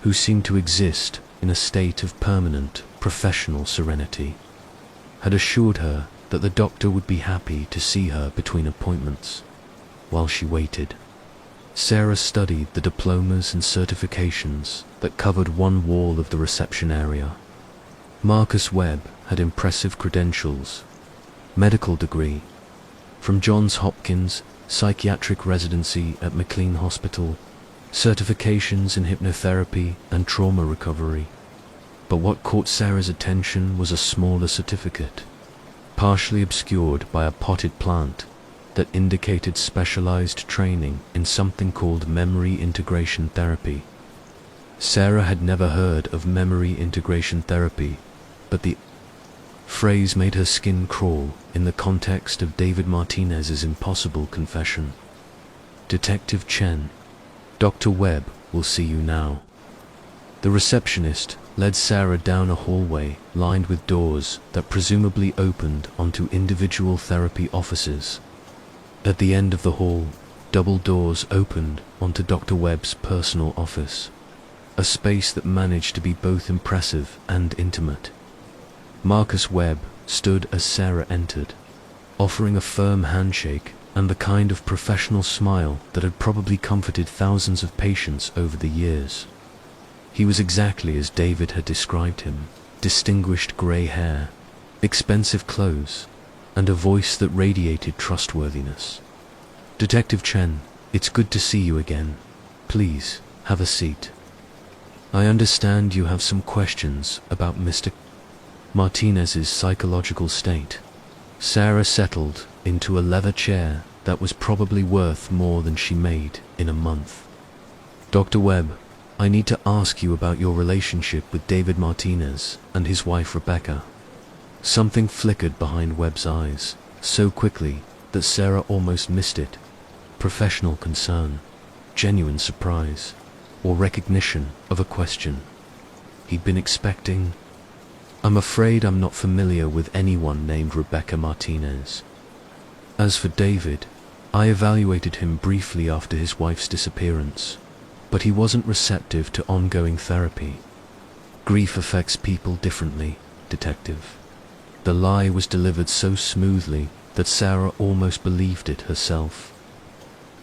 who seemed to exist in a state of permanent professional serenity, had assured her that the doctor would be happy to see her between appointments. While she waited, Sarah studied the diplomas and certifications that covered one wall of the reception area. Marcus Webb had impressive credentials: medical degree from Johns Hopkins, psychiatric residency at McLean Hospital, certifications in hypnotherapy and trauma recovery. But what caught Sarah's attention was a smaller certificate, partially obscured by a potted plant that indicated specialized training in something called memory integration therapy. Sarah had never heard of memory integration therapy, but the phrase made her skin crawl in the context of David Martinez's impossible confession. Detective Chen, Dr. Webb will see you now. The receptionist led Sarah down a hallway lined with doors that presumably opened onto individual therapy offices. At the end of the hall, double doors opened onto Dr. Webb's personal office, a space that managed to be both impressive and intimate. Marcus Webb stood as Sarah entered, offering a firm handshake and the kind of professional smile that had probably comforted thousands of patients over the years. He was exactly as David had described him: distinguished grey hair, expensive clothes, and a voice that radiated trustworthiness. "Detective Chen, it's good to see you again. Please, have a seat. I understand you have some questions about Mr. Martinez's psychological state." Sarah settled into a leather chair that was probably worth more than she made in a month. "Dr. Webb, I need to ask you about your relationship with David Martinez and his wife Rebecca." Something flickered behind Webb's eyes, so quickly that Sarah almost missed it. Professional concern, genuine surprise, or recognition of a question he'd been expecting. "I'm afraid I'm not familiar with anyone named Rebecca Martinez. As for David, I evaluated him briefly after his wife's disappearance, but he wasn't receptive to ongoing therapy. Grief affects people differently, Detective." The lie was delivered so smoothly that Sarah almost believed it herself.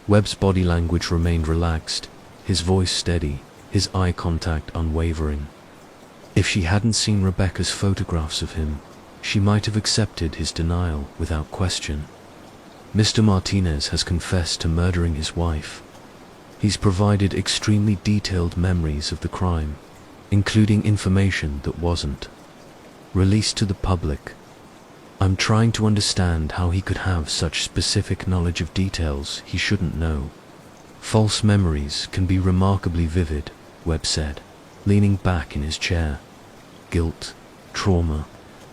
Webb's body language remained relaxed, his voice steady, his eye contact unwavering. If she hadn't seen Rebecca's photographs of him, she might have accepted his denial without question. Mr. Martinez has confessed to murdering his wife. He's provided extremely detailed memories of the crime, including information that wasn't released to the public. I'm trying to understand how he could have such specific knowledge of details he shouldn't know. False memories can be remarkably vivid, Webb said, leaning back in his chair. Guilt, trauma,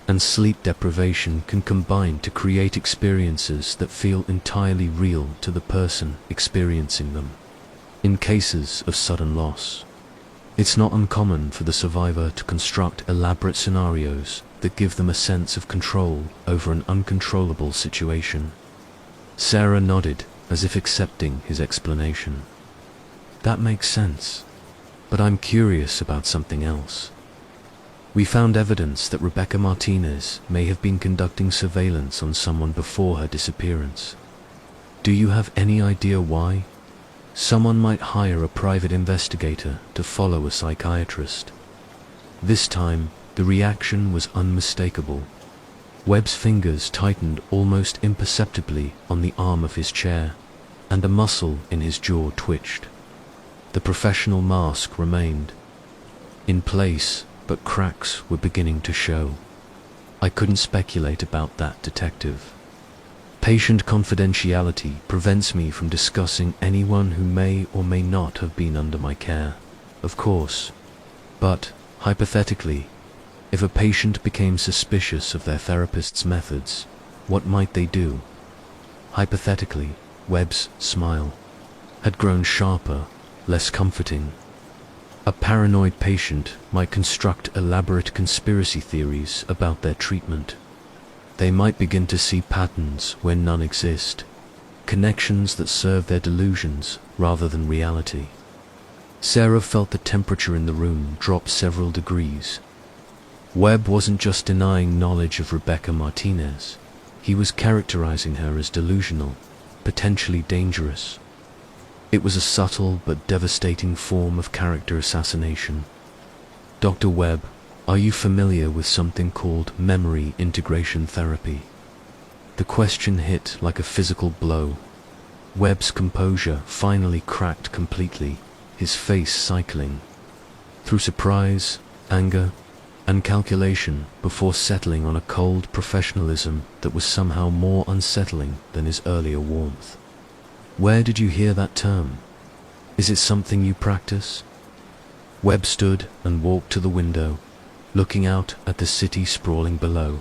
and sleep deprivation can combine to create experiences that feel entirely real to the person experiencing them. In cases of sudden loss, it's not uncommon for the survivor to construct elaborate scenarios that give them a sense of control over an uncontrollable situation. Sarah nodded, as if accepting his explanation. That makes sense, but I'm curious about something else. We found evidence that Rebecca Martinez may have been conducting surveillance on someone before her disappearance. Do you have any idea why? Someone might hire a private investigator to follow a psychiatrist. This time, the reaction was unmistakable. Webb's fingers tightened almost imperceptibly on the arm of his chair, and a muscle in his jaw twitched. The professional mask remained in place, but cracks were beginning to show. I couldn't speculate about that, detective. Patient confidentiality prevents me from discussing anyone who may or may not have been under my care, of course. But, hypothetically, if a patient became suspicious of their therapist's methods, what might they do? Hypothetically, Webb's smile had grown sharper, less comforting. A paranoid patient might construct elaborate conspiracy theories about their treatment. They might begin to see patterns where none exist, connections that serve their delusions rather than reality. Sarah felt the temperature in the room drop several degrees. Webb wasn't just denying knowledge of Rebecca Martinez, he was characterizing her as delusional, potentially dangerous. It was a subtle but devastating form of character assassination. Dr. Webb, are you familiar with something called memory integration therapy? The question hit like a physical blow. Webb's composure finally cracked completely, his face cycling through surprise, anger, and calculation before settling on a cold professionalism that was somehow more unsettling than his earlier warmth. Where did you hear that term? Is it something you practice? Webb stood and walked to the window, looking out at the city sprawling below.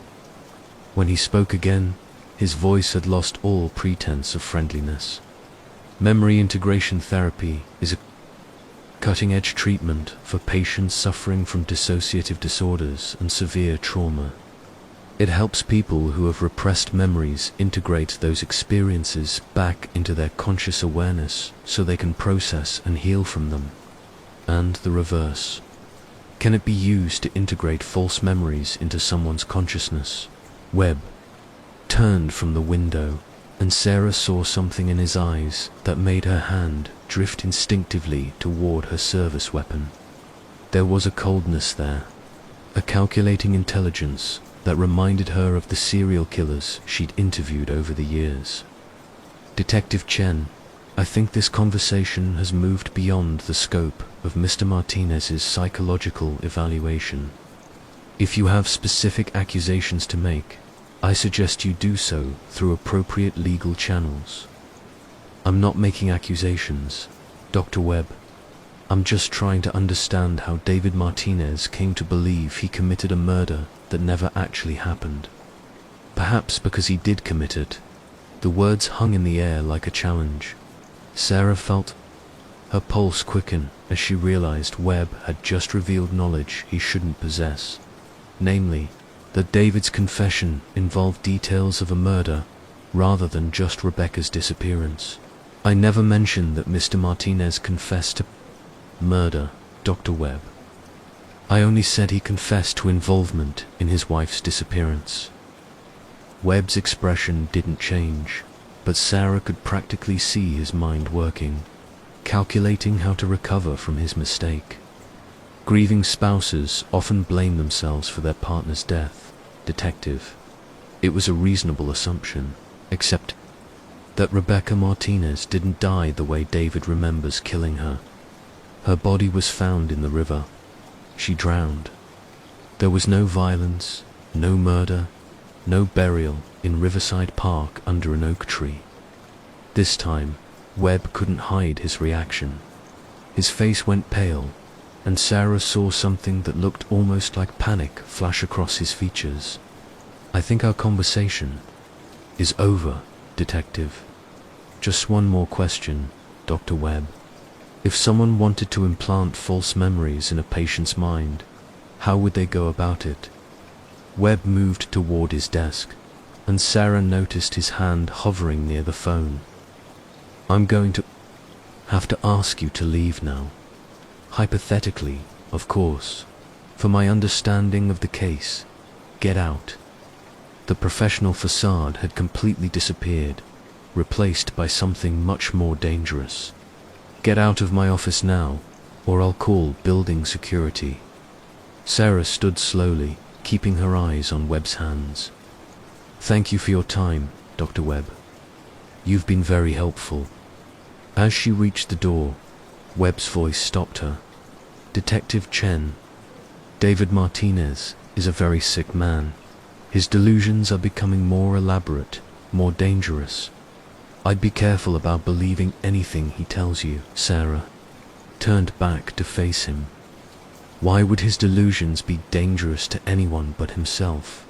When he spoke again, his voice had lost all pretense of friendliness. Memory integration therapy is a cutting-edge treatment for patients suffering from dissociative disorders and severe trauma. It helps people who have repressed memories integrate those experiences back into their conscious awareness so they can process and heal from them. And the reverse. Can it be used to integrate false memories into someone's consciousness? Webb turned from the window, and Sarah saw something in his eyes that made her hand drift instinctively toward her service weapon. There was a coldness there, a calculating intelligence that reminded her of the serial killers she'd interviewed over the years. Detective Chen, I think this conversation has moved beyond the scope of Mr. Martinez's psychological evaluation. If you have specific accusations to make, I suggest you do so through appropriate legal channels. I'm not making accusations, Dr. Webb. I'm just trying to understand how David Martinez came to believe he committed a murder that never actually happened. Perhaps because he did commit it. The words hung in the air like a challenge. Sarah felt her pulse quicken as she realized Webb had just revealed knowledge he shouldn't possess. Namely, that David's confession involved details of a murder rather than just Rebecca's disappearance. I never mentioned that Mr. Martinez confessed to murder, Dr. Webb. I only said he confessed to involvement in his wife's disappearance. Webb's expression didn't change, but Sarah could practically see his mind working. calculating how to recover from his mistake. Grieving spouses often blame themselves for their partner's death, detective. It was a reasonable assumption, except that Rebecca Martinez didn't die the way David remembers killing her. Her body was found in the river. She drowned. There was no violence, no murder, no burial in Riverside Park under an oak tree. This time, Webb couldn't hide his reaction. His face went pale, and Sarah saw something that looked almost like panic flash across his features. "I think our conversation is over, detective. Just one more question, Dr. Webb. If someone wanted to implant false memories in a patient's mind, how would they go about it?" Webb moved toward his desk, and Sarah noticed his hand hovering near the phone. "I'm going to have to ask you to leave now. Hypothetically, of course. For my understanding of the case, get out." The professional facade had completely disappeared, replaced by something much more dangerous. "Get out of my office now, or I'll call building security." Sarah stood slowly, keeping her eyes on Webb's hands. "Thank you for your time, Dr. Webb. You've been very helpful." As she reached the door, Webb's voice stopped her. "Detective Chen, David Martinez is a very sick man. His delusions are becoming more elaborate, more dangerous. I'd be careful about believing anything he tells you." Sarah turned back to face him. Why would his delusions be dangerous to anyone but himself?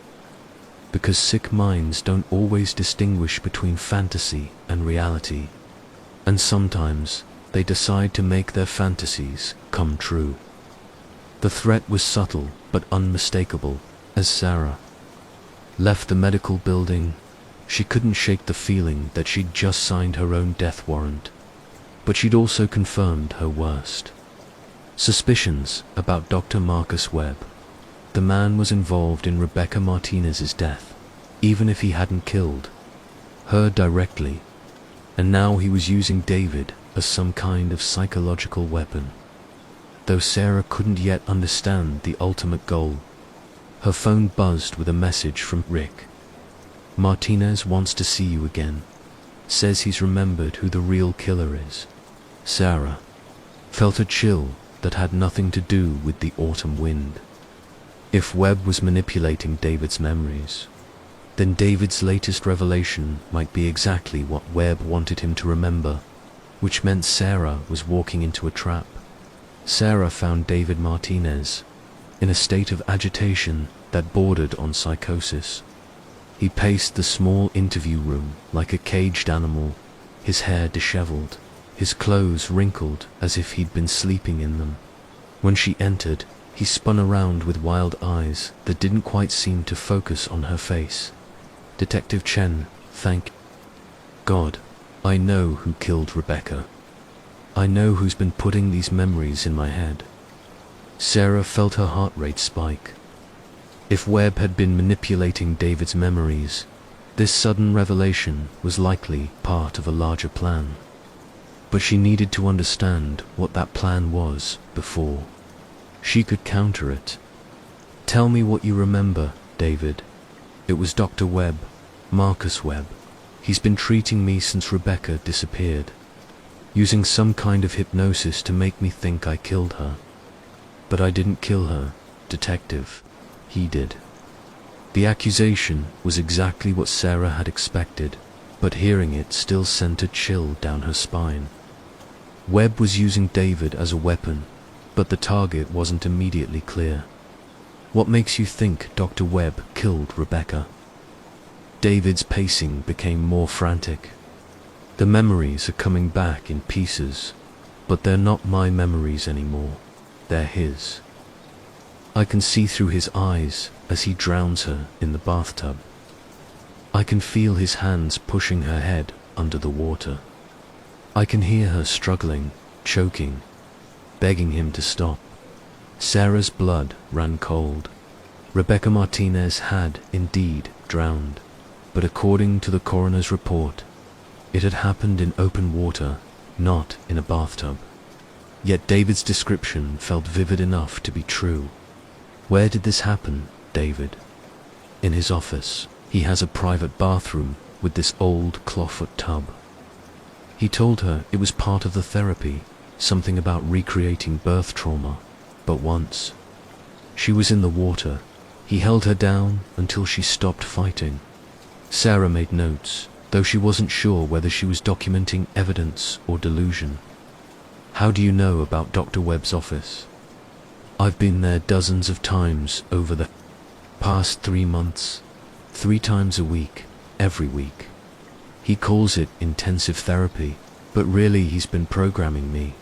Because sick minds don't always distinguish between fantasy and reality, and sometimes they decide to make their fantasies come true. The threat was subtle but unmistakable. As Sarah left the medical building, she couldn't shake the feeling that she'd just signed her own death warrant, but she'd also confirmed her worst suspicions about Dr. Marcus Webb. The man was involved in Rebecca Martinez's death, even if he hadn't killed her directly, and now he was using David as some kind of psychological weapon. Though Sarah couldn't yet understand the ultimate goal, her phone buzzed with a message from Rick. "Martinez wants to see you again. Says he's remembered who the real killer is." Sarah felt a chill that had nothing to do with the autumn wind. If Webb was manipulating David's memories, then David's latest revelation might be exactly what Webb wanted him to remember, which meant Sarah was walking into a trap. Sarah found David Martinez in a state of agitation that bordered on psychosis. He paced the small interview room like a caged animal, his hair disheveled, his clothes wrinkled as if he'd been sleeping in them. When she entered, he spun around with wild eyes that didn't quite seem to focus on her face. "Detective Chen, thank God, I know who killed Rebecca. I know who's been putting these memories in my head." Sarah felt her heart rate spike. If Webb had been manipulating David's memories, this sudden revelation was likely part of a larger plan. But she needed to understand what that plan was before she could counter it. "Tell me what you remember, David." It was Dr. Webb, Marcus Webb. "He's been treating me since Rebecca disappeared, using some kind of hypnosis to make me think I killed her. But I didn't kill her, detective. He did." The accusation was exactly what Sarah had expected, but hearing it still sent a chill down her spine. Webb was using David as a weapon, but the target wasn't immediately clear. "What makes you think Dr. Webb killed Rebecca?" David's pacing became more frantic. "The memories are coming back in pieces, but they're not my memories anymore. They're his. I can see through his eyes as he drowns her in the bathtub. I can feel his hands pushing her head under the water. I can hear her struggling, choking, begging him to stop." Sarah's blood ran cold. Rebecca Martinez had indeed drowned, but according to the coroner's report, it had happened in open water not in a bathtub. Yet David's description felt vivid enough to be true. Where did this happen, David? In his office. He has a private bathroom with this old clawfoot tub. He told her it was part of the therapy, something about recreating birth trauma. But once she was in the water, he held her down until she stopped fighting. Sarah made notes, though she wasn't sure whether she was documenting evidence or delusion. How do you know about Dr. Webb's office? I've been there dozens of times over the past 3 months, 3 times a week, every week. He calls it intensive therapy, but really he's been programming me,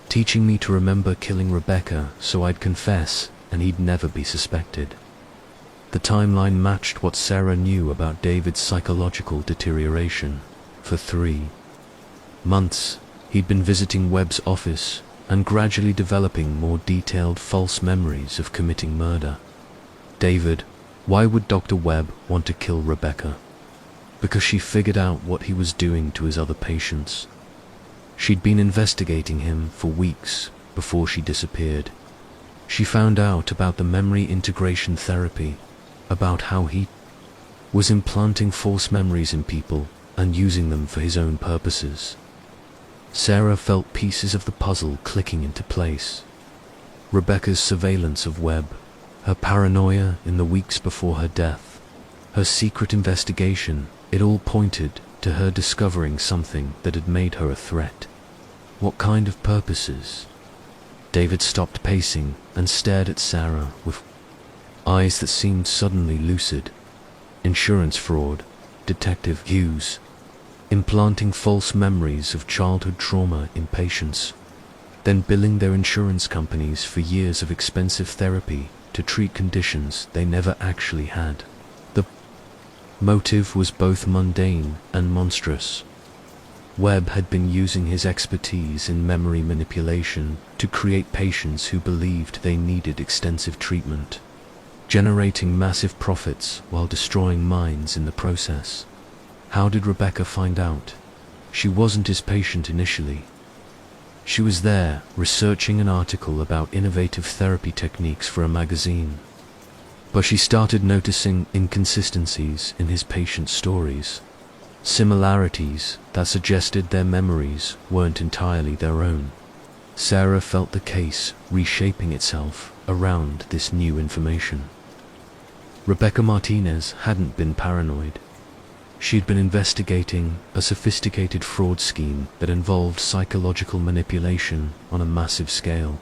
teaching me to remember killing Rebecca so I'd confess and he'd never be suspected. The timeline matched what Sarah knew about David's psychological deterioration. For 3 months, he'd been visiting Webb's office and gradually developing more detailed false memories of committing murder. David, why would Dr. Webb want to kill Rebecca? Because she figured out what he was doing to his other patients. She'd been investigating him for weeks before she disappeared. She found out about the memory integration therapy, about how he was implanting false memories in people and using them for his own purposes. Sarah felt pieces of the puzzle clicking into place. Rebecca's surveillance of Webb, her paranoia in the weeks before her death, her secret investigation, it all pointed to her discovering something that had made her a threat. What kind of purposes? David stopped pacing and stared at Sarah with eyes that seemed suddenly lucid. Insurance fraud, Detective Hughes, implanting false memories of childhood trauma in patients, then billing their insurance companies for years of expensive therapy to treat conditions they never actually had. The motive was both mundane and monstrous. Webb had been using his expertise in memory manipulation to create patients who believed they needed extensive treatment, generating massive profits while destroying minds in the process. How did Rebecca find out? She wasn't his patient initially. She was there, researching an article about innovative therapy techniques for a magazine. But she started noticing inconsistencies in his patients' stories, similarities that suggested their memories weren't entirely their own. Sarah felt the case reshaping itself around this new information. Rebecca Martinez hadn't been paranoid. She'd been investigating a sophisticated fraud scheme that involved psychological manipulation on a massive scale.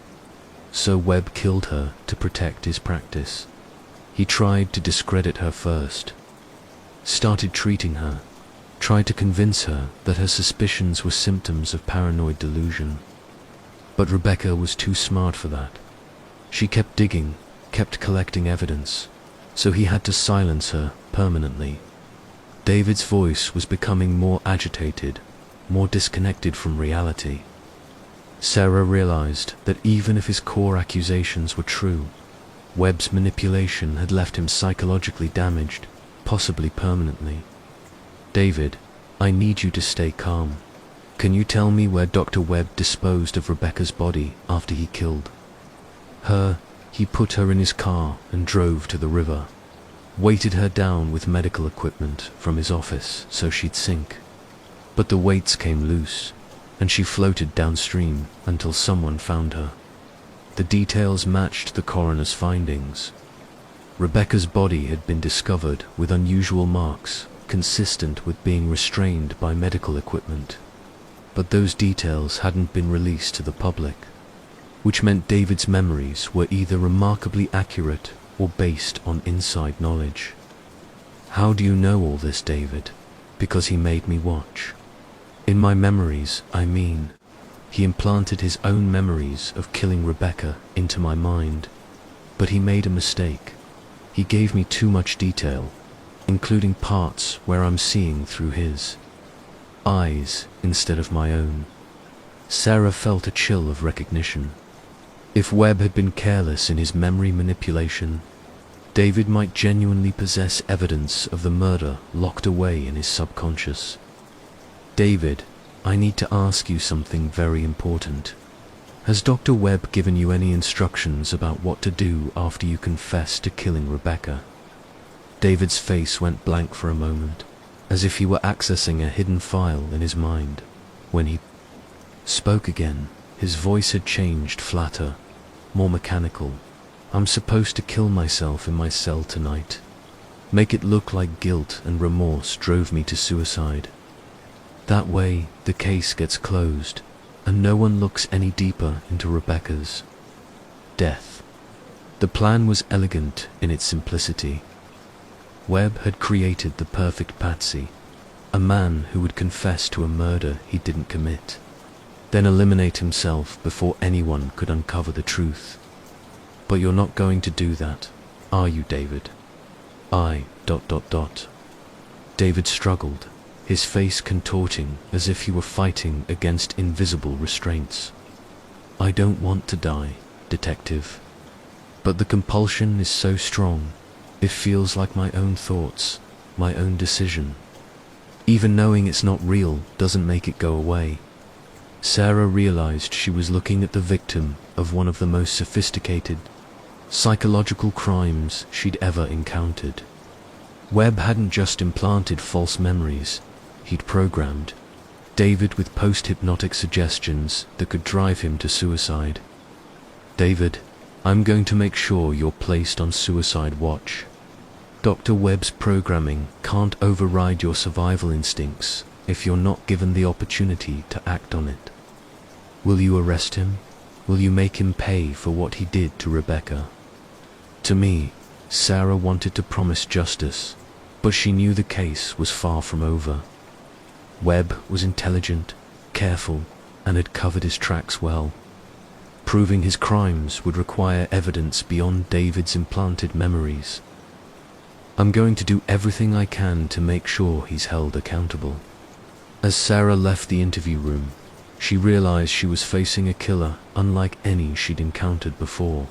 So Webb killed her to protect his practice. He tried to discredit her first, started treating her, tried to convince her that her suspicions were symptoms of paranoid delusion. But Rebecca was too smart for that. She kept digging, kept collecting evidence, so he had to silence her permanently. David's voice was becoming more agitated, more disconnected from reality. Sarah realized that even if his core accusations were true, Webb's manipulation had left him psychologically damaged, possibly permanently. David, I need you to stay calm. Can you tell me where Dr. Webb disposed of Rebecca's body after he killed her? He put her in his car and drove to the river, weighted her down with medical equipment from his office so she'd sink. But the weights came loose, and she floated downstream until someone found her. The details matched the coroner's findings. Rebecca's body had been discovered with unusual marks, consistent with being restrained by medical equipment. But those details hadn't been released to the public, which meant David's memories were either remarkably accurate or based on inside knowledge. How do you know all this, David? Because he made me watch. In my memories, I mean. He implanted his own memories of killing Rebecca into my mind. But he made a mistake. He gave me too much detail, including parts where I'm seeing through his eyes instead of my own. Sarah felt a chill of recognition. If Webb had been careless in his memory manipulation, David might genuinely possess evidence of the murder locked away in his subconscious. David, I need to ask you something very important. Has Dr. Webb given you any instructions about what to do after you confess to killing Rebecca? David's face went blank for a moment, as if he were accessing a hidden file in his mind. When he spoke again, his voice had changed, flatter, more mechanical. I'm supposed to kill myself in my cell tonight. Make it look like guilt and remorse drove me to suicide. That way, the case gets closed, and no one looks any deeper into Rebecca's death. The plan was elegant in its simplicity. Webb had created the perfect patsy, a man who would confess to a murder he didn't commit, then eliminate himself before anyone could uncover the truth. But you're not going to do that, are you, David? David struggled, his face contorting as if he were fighting against invisible restraints. I don't want to die, detective. But the compulsion is so strong, it feels like my own thoughts, my own decision. Even knowing it's not real doesn't make it go away. Sarah realized she was looking at the victim of one of the most sophisticated psychological crimes she'd ever encountered. Webb hadn't just implanted false memories, he'd programmed David with post-hypnotic suggestions that could drive him to suicide. David, I'm going to make sure you're placed on suicide watch. Dr. Webb's programming can't override your survival instincts if you're not given the opportunity to act on it. Will you arrest him? Will you make him pay for what he did to Rebecca? To me, Sarah wanted to promise justice, but she knew the case was far from over. Webb was intelligent, careful, and had covered his tracks well. Proving his crimes would require evidence beyond David's implanted memories. I'm going to do everything I can to make sure he's held accountable. As Sarah left the interview room, she realized she was facing a killer unlike any she'd encountered before.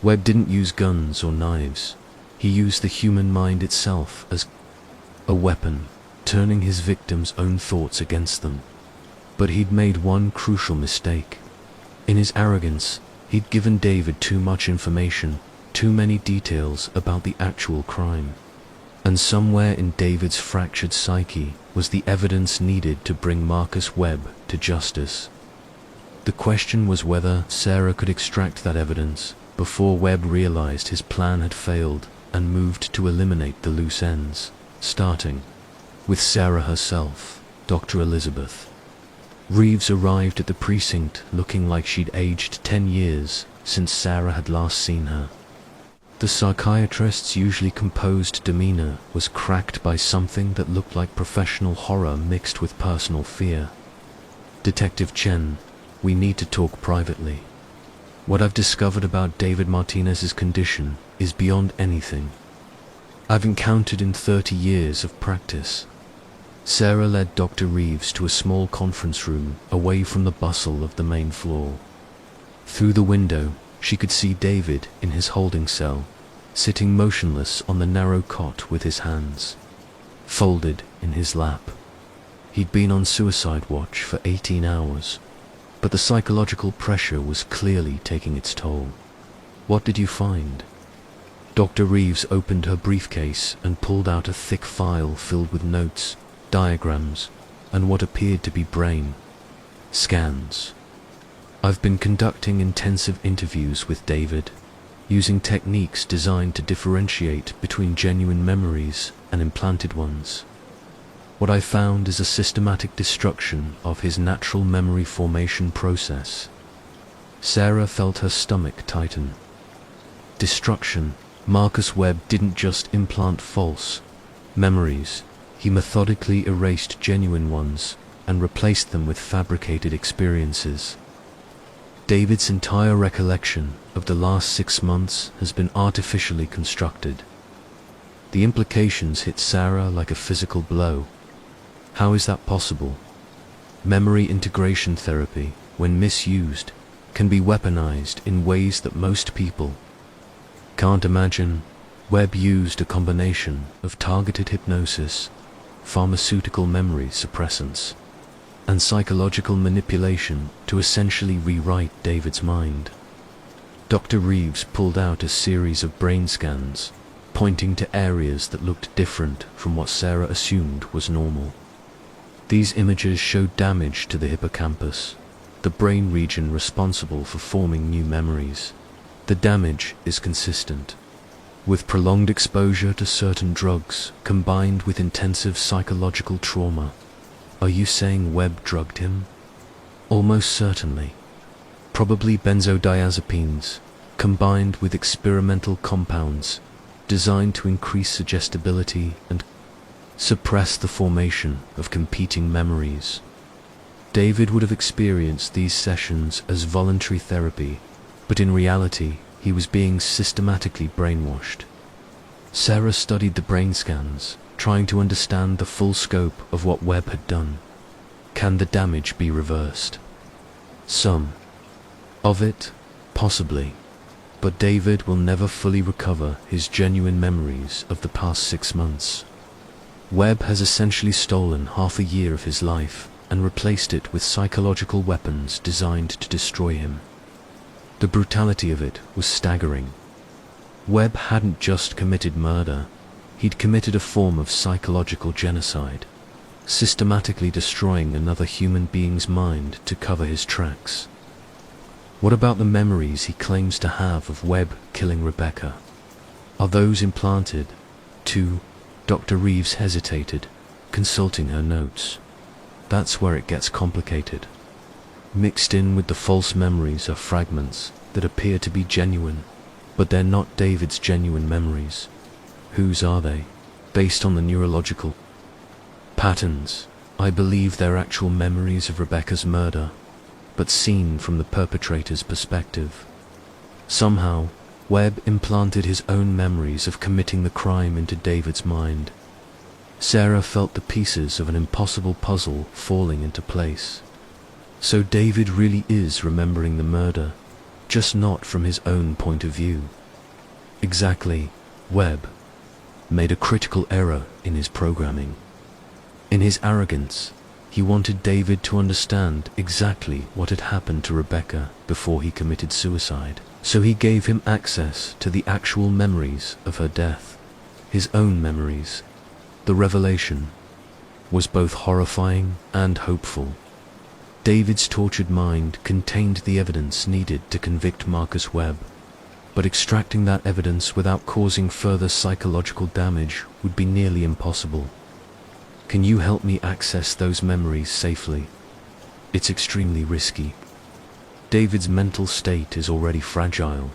Webb didn't use guns or knives. He used the human mind itself as a weapon, turning his victims' own thoughts against them. But he'd made one crucial mistake. In his arrogance, he'd given David too much information, too many details about the actual crime. And somewhere in David's fractured psyche was the evidence needed to bring Marcus Webb to justice. The question was whether Sarah could extract that evidence before Webb realized his plan had failed and moved to eliminate the loose ends, starting with Sarah herself, Dr. Elizabeth. Reeves arrived at the precinct looking like she'd aged 10 years since Sarah had last seen her. The psychiatrist's usually composed demeanor was cracked by something that looked like professional horror mixed with personal fear. Detective Chen, we need to talk privately. What I've discovered about David Martinez's condition is beyond anything I've encountered in 30 years of practice. Sarah led Dr. Reeves to a small conference room away from the bustle of the main floor. Through the window, she could see David in his holding cell, sitting motionless on the narrow cot with his hands folded in his lap. He'd been on suicide watch for 18 hours, but the psychological pressure was clearly taking its toll. What did you find? Dr. Reeves opened her briefcase and pulled out a thick file filled with notes, diagrams, and what appeared to be brain scans. I've been conducting intensive interviews with David, using techniques designed to differentiate between genuine memories and implanted ones. What I found is a systematic destruction of his natural memory formation process. Sarah felt her stomach tighten. Destruction. Marcus Webb didn't just implant false memories. He methodically erased genuine ones and replaced them with fabricated experiences. David's entire recollection of the last 6 months has been artificially constructed. The implications hit Sarah like a physical blow. How is that possible? Memory integration therapy, when misused, can be weaponized in ways that most people can't imagine. Webb used a combination of targeted hypnosis, pharmaceutical memory suppressants, and psychological manipulation to essentially rewrite David's mind. Dr. Reeves pulled out a series of brain scans, pointing to areas that looked different from what Sarah assumed was normal. These images showed damage to the hippocampus, the brain region responsible for forming new memories. The damage is consistent with prolonged exposure to certain drugs combined with intensive psychological trauma. Are you saying Webb drugged him? Almost certainly. Probably benzodiazepines, combined with experimental compounds designed to increase suggestibility and suppress the formation of competing memories. David would have experienced these sessions as voluntary therapy, but in reality, he was being systematically brainwashed. Sarah studied the brain scans, trying to understand the full scope of what Webb had done. Can the damage be reversed? Some of it, possibly, but David will never fully recover his genuine memories of the past 6 months. Webb has essentially stolen half a year of his life and replaced it with psychological weapons designed to destroy him. The brutality of it was staggering. Webb hadn't just committed murder, he'd committed a form of psychological genocide, systematically destroying another human being's mind to cover his tracks. What about the memories he claims to have of Webb killing Rebecca? Are those implanted, too? Dr. Reeves hesitated, consulting her notes. That's where it gets complicated. Mixed in with the false memories are fragments that appear to be genuine, but they're not David's genuine memories. Whose are they? Based on the neurological patterns, I believe they're actual memories of Rebecca's murder, but seen from the perpetrator's perspective. Somehow, Webb implanted his own memories of committing the crime into David's mind. Sarah felt the pieces of an impossible puzzle falling into place. So David really is remembering the murder, just not from his own point of view. Exactly. Webb made a critical error in his programming. In his arrogance, he wanted David to understand exactly what had happened to Rebecca before he committed suicide, so he gave him access to the actual memories of her death, his own memories. The revelation was both horrifying and hopeful. David's tortured mind contained the evidence needed to convict Marcus Webb, but extracting that evidence without causing further psychological damage would be nearly impossible. Can you help me access those memories safely? It's extremely risky. David's mental state is already fragile,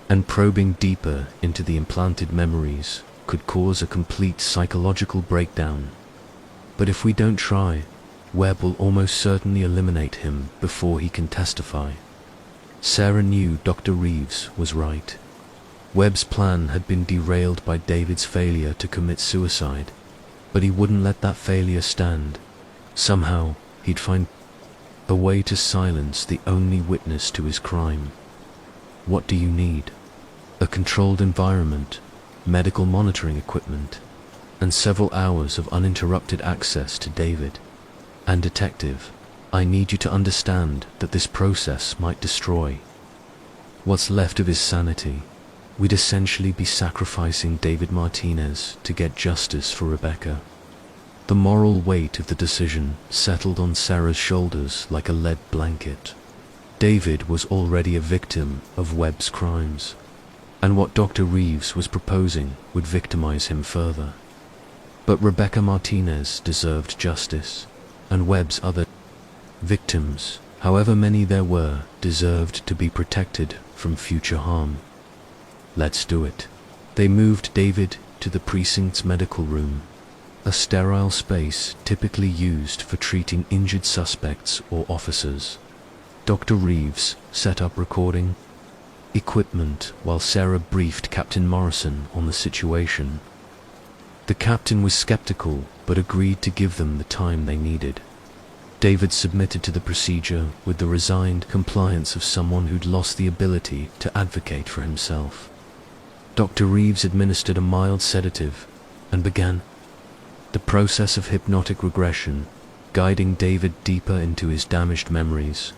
and probing deeper into the implanted memories could cause a complete psychological breakdown. But if we don't try, Webb will almost certainly eliminate him before he can testify. Sarah knew Dr. Reeves was right. Webb's plan had been derailed by David's failure to commit suicide, but he wouldn't let that failure stand. Somehow, he'd find a way to silence the only witness to his crime. What do you need? A controlled environment, medical monitoring equipment, and several hours of uninterrupted access to David. And Detective, I need you to understand that this process might destroy what's left of his sanity. We'd essentially be sacrificing David Martinez to get justice for Rebecca. The moral weight of the decision settled on Sarah's shoulders like a lead blanket. David was already a victim of Webb's crimes, and what Dr. Reeves was proposing would victimize him further. But Rebecca Martinez deserved justice, and Webb's other victims, however many there were, deserved to be protected from future harm. Let's do it. They moved David to the precinct's medical room, a sterile space typically used for treating injured suspects or officers. Dr. Reeves set up recording equipment while Sarah briefed Captain Morrison on the situation. The captain was skeptical but agreed to give them the time they needed. David submitted to the procedure with the resigned compliance of someone who'd lost the ability to advocate for himself. Dr. Reeves administered a mild sedative and began the process of hypnotic regression, guiding David deeper into his damaged memories.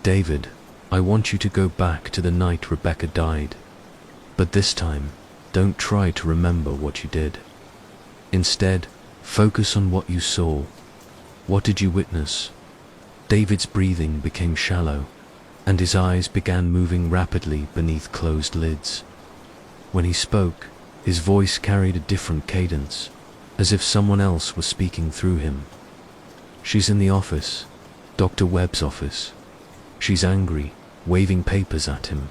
"David, I want you to go back to the night Rebecca died. But this time, don't try to remember what you did. Instead, focus on what you saw. What did you witness?" David's breathing became shallow, and his eyes began moving rapidly beneath closed lids. When he spoke, his voice carried a different cadence, as if someone else was speaking through him. "She's in the office, Dr. Webb's office. She's angry, waving papers at him,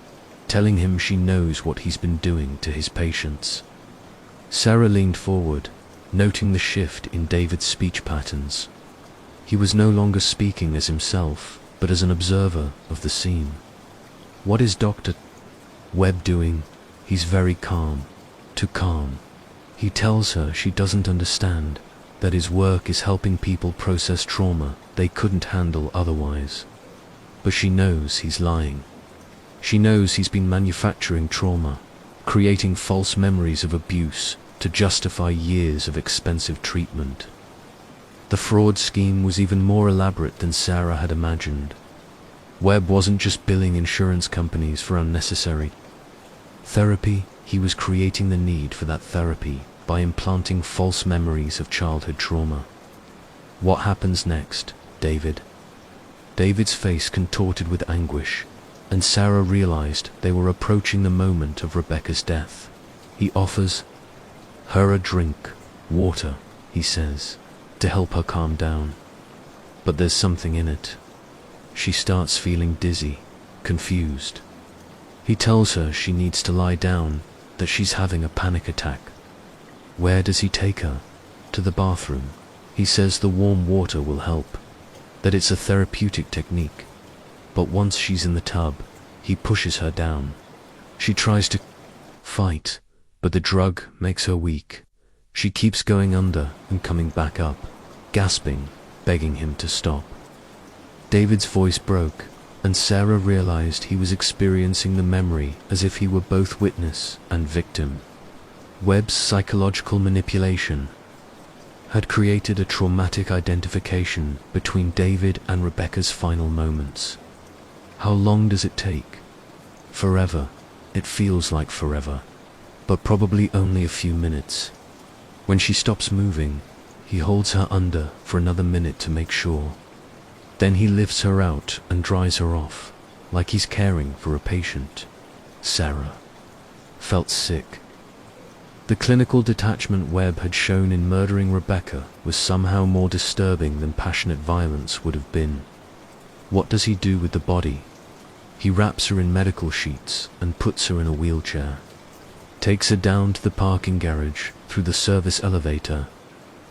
telling him she knows what he's been doing to his patients." Sarah leaned forward, noting the shift in David's speech patterns. He was no longer speaking as himself, but as an observer of the scene. "What is Dr. Webb doing? He's very calm. Too calm. He tells her she doesn't understand, that his work is helping people process trauma they couldn't handle otherwise. But she knows he's lying. She knows he's been manufacturing trauma, creating false memories of abuse to justify years of expensive treatment. The fraud scheme was even more elaborate than Sarah had imagined. Webb wasn't just billing insurance companies for unnecessary therapy, he was creating the need for that therapy by implanting false memories of childhood trauma. "What happens next, David?" David's face contorted with anguish, and Sarah realized they were approaching the moment of Rebecca's death. He offers her a drink, water, he says, to help her calm down. But there's something in it. She starts feeling dizzy, confused. He tells her she needs to lie down, that she's having a panic attack. Where does he take her? To the bathroom. He says the warm water will help, that it's a therapeutic technique. But once she's in the tub, he pushes her down. She tries to fight, but the drug makes her weak. She keeps going under and coming back up, gasping, begging him to stop. David's voice broke, and Sarah realized he was experiencing the memory as if he were both witness and victim. Webb's psychological manipulation had created a traumatic identification between David and Rebecca's final moments. How long does it take? Forever. It feels like forever, but probably only a few minutes. When she stops moving, he holds her under for another minute to make sure. Then he lifts her out and dries her off, like he's caring for a patient. Sarah felt sick. The clinical detachment Webb had shown in murdering Rebecca was somehow more disturbing than passionate violence would have been. What does he do with the body? He wraps her in medical sheets and puts her in a wheelchair. Takes her down to the parking garage through the service elevator.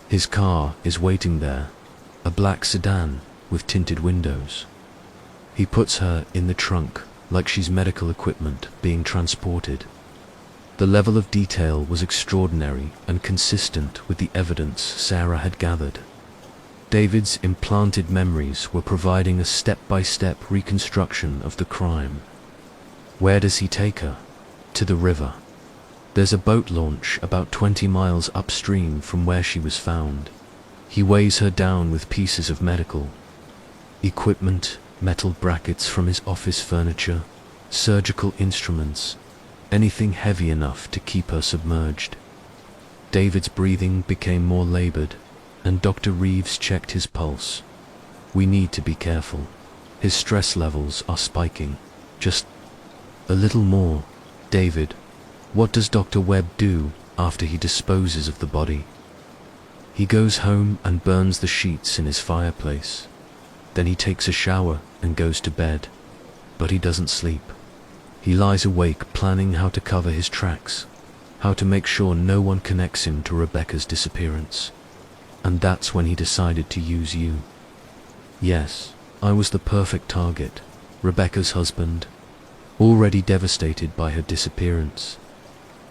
His car is waiting there, a black sedan with tinted windows. He puts her in the trunk like she's medical equipment being transported. The level of detail was extraordinary and consistent with the evidence Sarah had gathered. David's implanted memories were providing a step-by-step reconstruction of the crime. Where does he take her? To the river. There's a boat launch about 20 miles upstream from where she was found. He weighs her down with pieces of medical equipment, metal brackets from his office furniture, surgical instruments, anything heavy enough to keep her submerged. David's breathing became more labored, and Dr. Reeves checked his pulse. "We need to be careful. His stress levels are spiking. Just a little more." "David, what does Dr. Webb do after he disposes of the body?" "He goes home and burns the sheets in his fireplace. Then he takes a shower and goes to bed. But he doesn't sleep. He lies awake planning how to cover his tracks, how to make sure no one connects him to Rebecca's disappearance. And that's when he decided to use you. Yes, I was the perfect target, Rebecca's husband, already devastated by her disappearance.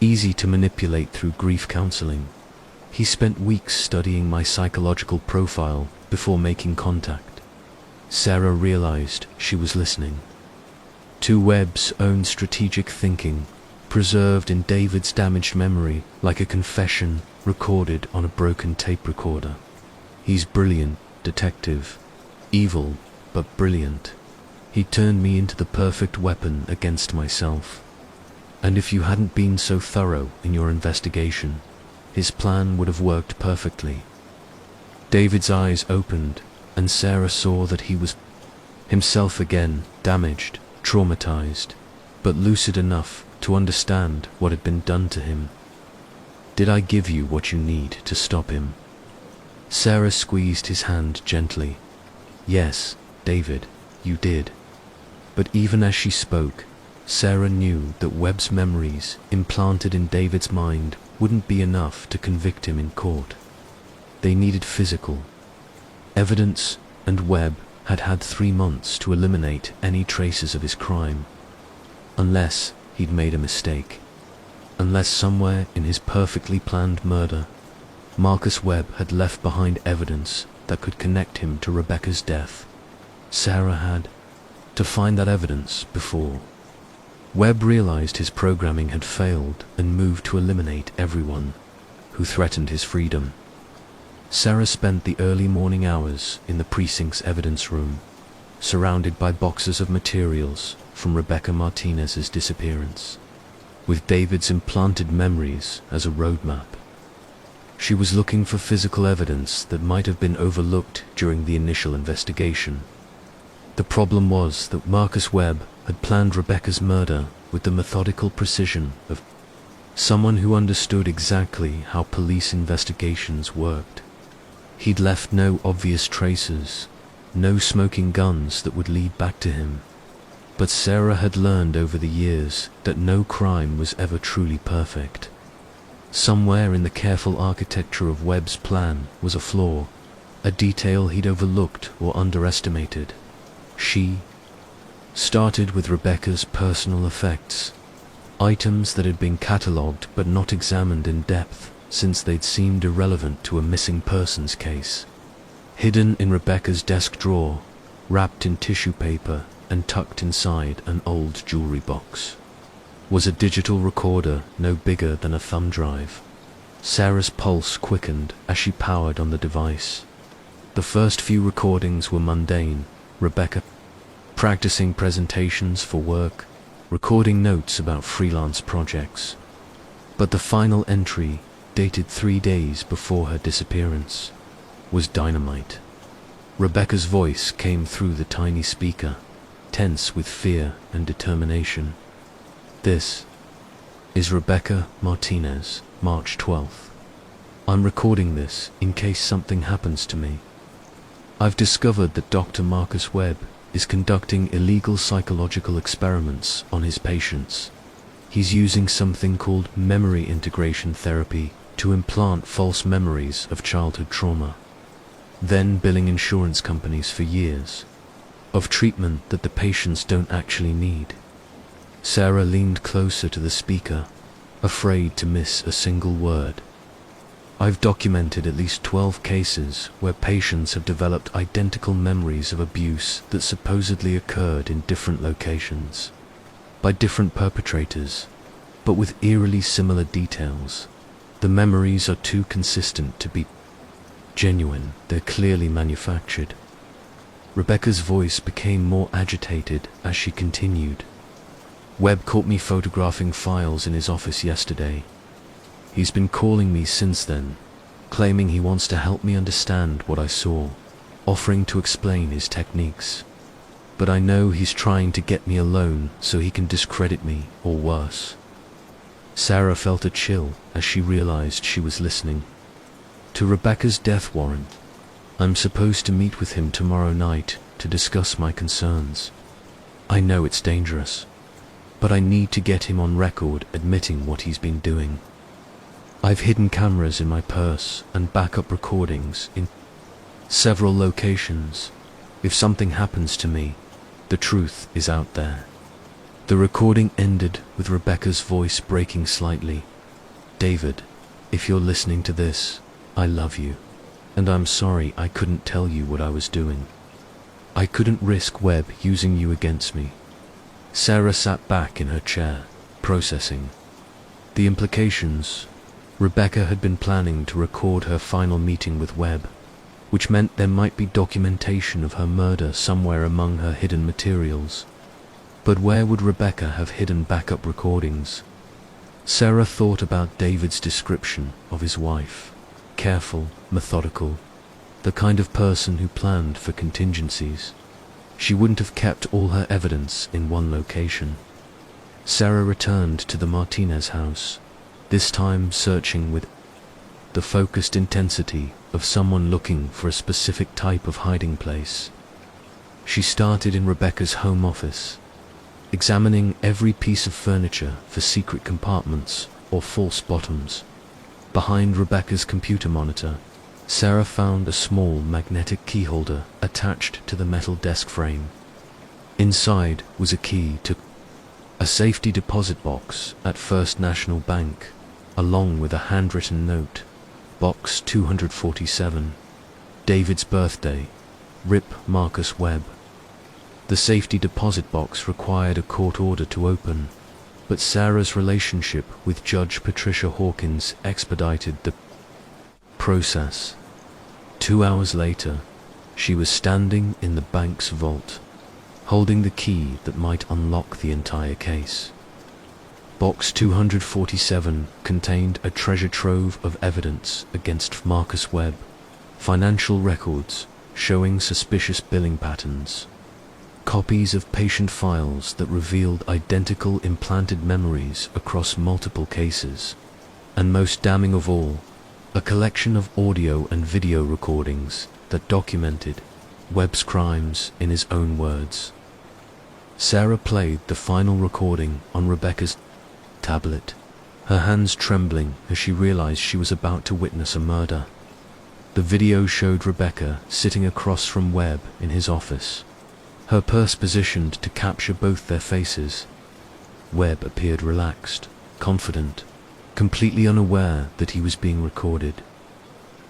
Easy to manipulate through grief counseling. He spent weeks studying my psychological profile before making contact." Sarah realized she was listening to Webb's own strategic thinking, preserved in David's damaged memory like a confession recorded on a broken tape recorder. "He's brilliant," detective. Evil, but brilliant. He turned me into the perfect weapon against myself. And if you hadn't been so thorough in your investigation, his plan would have worked perfectly. David's eyes opened, and Sarah saw that he was himself again, damaged, traumatized, but lucid enough to understand what had been done to him. Did I give you what you need to stop him? Sarah squeezed his hand gently. Yes, David, you did. But even as she spoke, Sarah knew that Webb's memories implanted in David's mind wouldn't be enough to convict him in court. They needed physical evidence, and Webb had had 3 months to eliminate any traces of his crime. Unless he'd made a mistake. Unless somewhere in his perfectly planned murder, Marcus Webb had left behind evidence that could connect him to Rebecca's death. Sarah had to find that evidence before. Webb realized his programming had failed and moved to eliminate everyone who threatened his freedom. Sarah spent the early morning hours in the precinct's evidence room, surrounded by boxes of materials from Rebecca Martinez's disappearance, with David's implanted memories as a roadmap. She was looking for physical evidence that might have been overlooked during the initial investigation. The problem was that Marcus Webb had planned Rebecca's murder with the methodical precision of someone who understood exactly how police investigations worked. He'd left no obvious traces, no smoking guns that would lead back to him. But Sarah had learned over the years that no crime was ever truly perfect. Somewhere in the careful architecture of Webb's plan was a flaw, a detail he'd overlooked or underestimated. She started with Rebecca's personal effects, items that had been catalogued but not examined in depth since they'd seemed irrelevant to a missing persons case. Hidden in Rebecca's desk drawer, wrapped in tissue paper and tucked inside an old jewelry box, was a digital recorder no bigger than a thumb drive. Sarah's pulse quickened as she powered on the device. The first few recordings were mundane, Rebecca practicing presentations for work, recording notes about freelance projects. But the final entry, dated 3 days before her disappearance, was dynamite. Rebecca's voice came through the tiny speaker, tense with fear and determination. This is Rebecca Martinez, March 12th. I'm recording this in case something happens to me. I've discovered that Dr. Marcus Webb is conducting illegal psychological experiments on his patients. He's using something called memory integration therapy to implant false memories of childhood trauma, then billing insurance companies for years of treatment that the patients don't actually need. Sarah leaned closer to the speaker, afraid to miss a single word. I've documented at least 12 cases where patients have developed identical memories of abuse that supposedly occurred in different locations, by different perpetrators, but with eerily similar details. The memories are too consistent to be genuine, they're clearly manufactured. Rebecca's voice became more agitated as she continued. Webb caught me photographing files in his office yesterday. He's been calling me since then, claiming he wants to help me understand what I saw, offering to explain his techniques. But I know he's trying to get me alone so he can discredit me, or worse. Sarah felt a chill as she realized she was listening to Rebecca's death warrant. I'm supposed to meet with him tomorrow night to discuss my concerns. I know it's dangerous, but I need to get him on record admitting what he's been doing. I've hidden cameras in my purse and backup recordings in several locations. If something happens to me, the truth is out there. The recording ended with Rebecca's voice breaking slightly. David, if you're listening to this, I love you, and I'm sorry I couldn't tell you what I was doing. I couldn't risk Webb using you against me. Sarah sat back in her chair, processing the implications. Rebecca had been planning to record her final meeting with Webb, which meant there might be documentation of her murder somewhere among her hidden materials. But where would Rebecca have hidden backup recordings? Sarah thought about David's description of his wife: careful, methodical, the kind of person who planned for contingencies. She wouldn't have kept all her evidence in one location. Sarah returned to the Martinez house, this time searching with the focused intensity of someone looking for a specific type of hiding place. She started in Rebecca's home office, examining every piece of furniture for secret compartments or false bottoms. Behind Rebecca's computer monitor, Sarah found a small magnetic key holder attached to the metal desk frame. Inside was a key to a safety deposit box at First National Bank, along with a handwritten note: Box 247, David's birthday, Rip Marcus Webb. The safety deposit box required a court order to open, but Sarah's relationship with Judge Patricia Hawkins expedited the process. 2 hours later, she was standing in the bank's vault, holding the key that might unlock the entire case. Box 247 contained a treasure trove of evidence against Marcus Webb, financial records showing suspicious billing patterns, copies of patient files that revealed identical implanted memories across multiple cases, and most damning of all, a collection of audio and video recordings that documented Webb's crimes in his own words. Sarah played the final recording on Rebecca's tablet, her hands trembling as she realized she was about to witness a murder. The video showed Rebecca sitting across from Webb in his office, her purse positioned to capture both their faces. Webb appeared relaxed, confident, completely unaware that he was being recorded.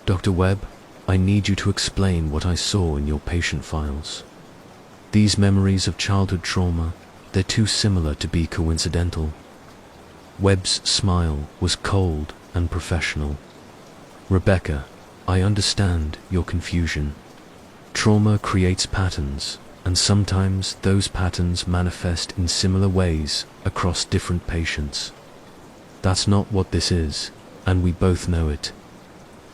"Dr. Webb, I need you to explain what I saw in your patient files. These memories of childhood trauma, they're too similar to be coincidental." Webb's smile was cold and professional. "Rebecca, I understand your confusion. Trauma creates patterns, and sometimes those patterns manifest in similar ways across different patients. That's not what this is, and we both know it.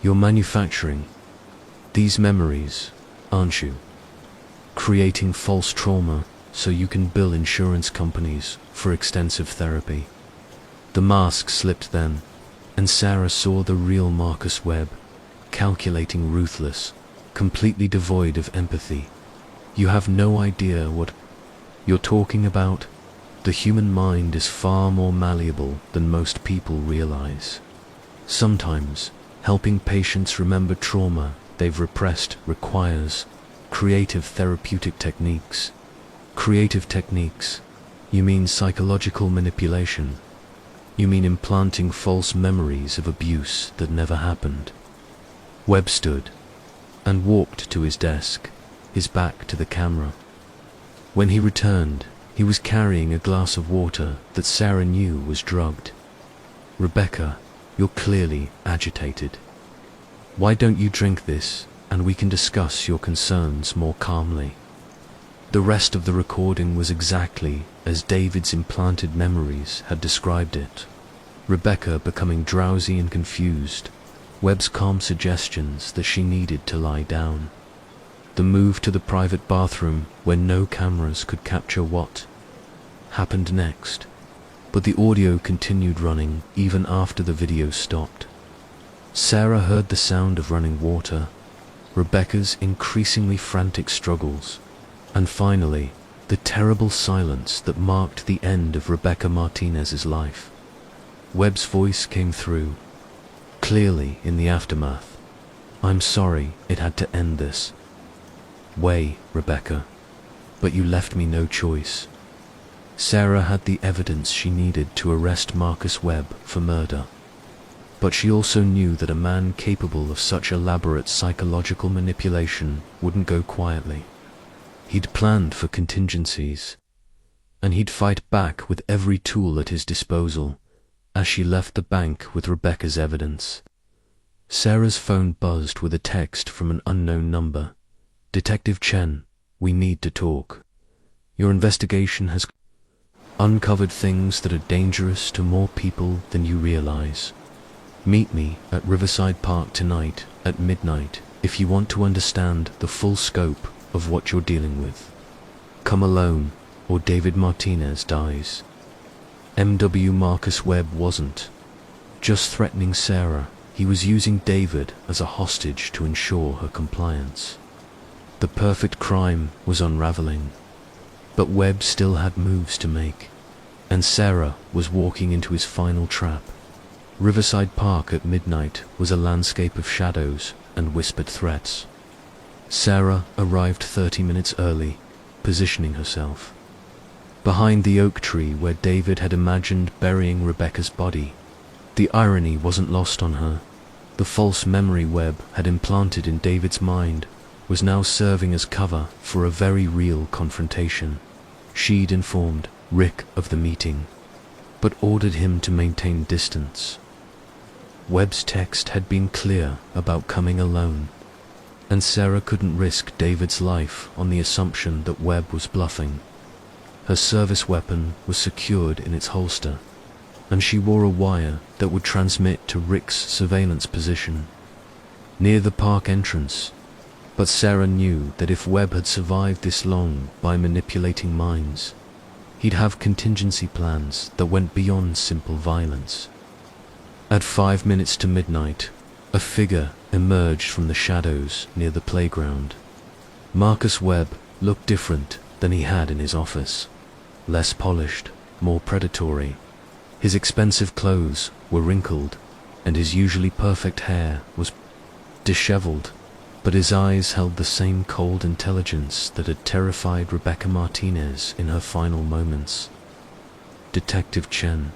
You're manufacturing these memories, aren't you? Creating false trauma so you can bill insurance companies for extensive therapy." The mask slipped then, and Sarah saw the real Marcus Webb, calculating, ruthless, completely devoid of empathy. "You have no idea what you're talking about. The human mind is far more malleable than most people realize. Sometimes, helping patients remember trauma they've repressed requires creative therapeutic techniques." "Creative techniques? You mean psychological manipulation? You mean implanting false memories of abuse that never happened?" Webb stood and walked to his desk, his back to the camera. When he returned, he was carrying a glass of water that Sarah knew was drugged. "Rebecca, you're clearly agitated. Why don't you drink this, and we can discuss your concerns more calmly?" The rest of the recording was exactly as David's implanted memories had described it. Rebecca becoming drowsy and confused, Webb's calm suggestions that she needed to lie down, the move to the private bathroom where no cameras could capture what happened next. But the audio continued running even after the video stopped. Sarah heard the sound of running water, Rebecca's increasingly frantic struggles, and finally, the terrible silence that marked the end of Rebecca Martinez's life. Webb's voice came through, clearly in the aftermath. "I'm sorry it had to end this way, Rebecca, but you left me no choice." Sarah had the evidence she needed to arrest Marcus Webb for murder, but she also knew that a man capable of such elaborate psychological manipulation wouldn't go quietly. He'd planned for contingencies, and he'd fight back with every tool at his disposal as she left the bank with Rebecca's evidence. Sarah's phone buzzed with a text from an unknown number. "Detective Chen, we need to talk. Your investigation has uncovered things that are dangerous to more people than you realize. Meet me at Riverside Park tonight at midnight if you want to understand the full scope of what you're dealing with. Come alone, or David Martinez dies." M.W. Marcus Webb wasn't just threatening Sarah. He was using David as a hostage to ensure her compliance. The perfect crime was unraveling, but Webb still had moves to make, and Sarah was walking into his final trap. Riverside Park at midnight was a landscape of shadows and whispered threats. Sarah arrived 30 minutes early, positioning herself behind the oak tree where David had imagined burying Rebecca's body. The irony wasn't lost on her. The false memory Webb had implanted in David's mind was now serving as cover for a very real confrontation. She'd informed Rick of the meeting, but ordered him to maintain distance. Webb's text had been clear about coming alone, and Sarah couldn't risk David's life on the assumption that Webb was bluffing. Her service weapon was secured in its holster, and she wore a wire that would transmit to Rick's surveillance position near the park entrance. But Sarah knew that if Webb had survived this long by manipulating minds, he'd have contingency plans that went beyond simple violence. At 5 minutes to midnight, a figure emerged from the shadows near the playground. Marcus Webb looked different than he had in his office. Less polished, more predatory. His expensive clothes were wrinkled, and his usually perfect hair was disheveled, but his eyes held the same cold intelligence that had terrified Rebecca Martinez in her final moments. "Detective Chen,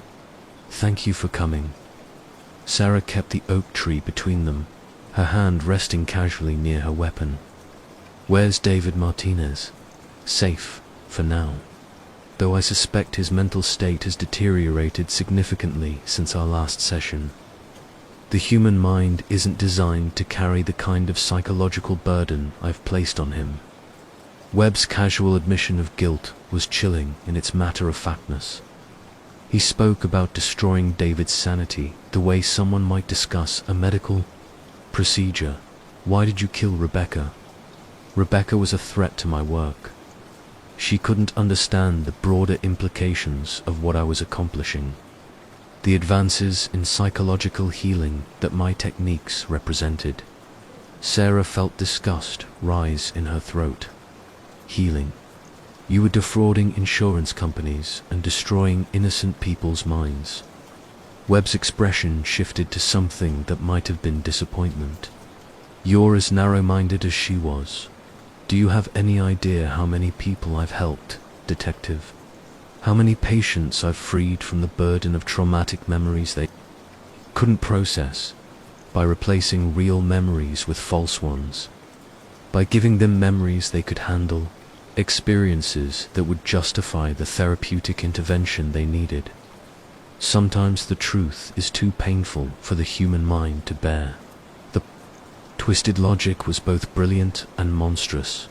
thank you for coming." Sarah kept the oak tree between them, her hand resting casually near her weapon. "Where's David Martinez?" "Safe, for now, though I suspect his mental state has deteriorated significantly since our last session. The human mind isn't designed to carry the kind of psychological burden I've placed on him." Webb's casual admission of guilt was chilling in its matter-of-factness. He spoke about destroying David's sanity the way someone might discuss a medical procedure. "Why did you kill Rebecca?" "Rebecca was a threat to my work. She couldn't understand the broader implications of what I was accomplishing, the advances in psychological healing that my techniques represented." Sarah felt disgust rise in her throat. "Healing? You were defrauding insurance companies and destroying innocent people's minds." Webb's expression shifted to something that might have been disappointment. "You're as narrow-minded as she was. Do you have any idea how many people I've helped, detective? How many patients I've freed from the burden of traumatic memories they couldn't process, by replacing real memories with false ones, by giving them memories they could handle, experiences that would justify the therapeutic intervention they needed. Sometimes the truth is too painful for the human mind to bear." The twisted logic was both brilliant and monstrous.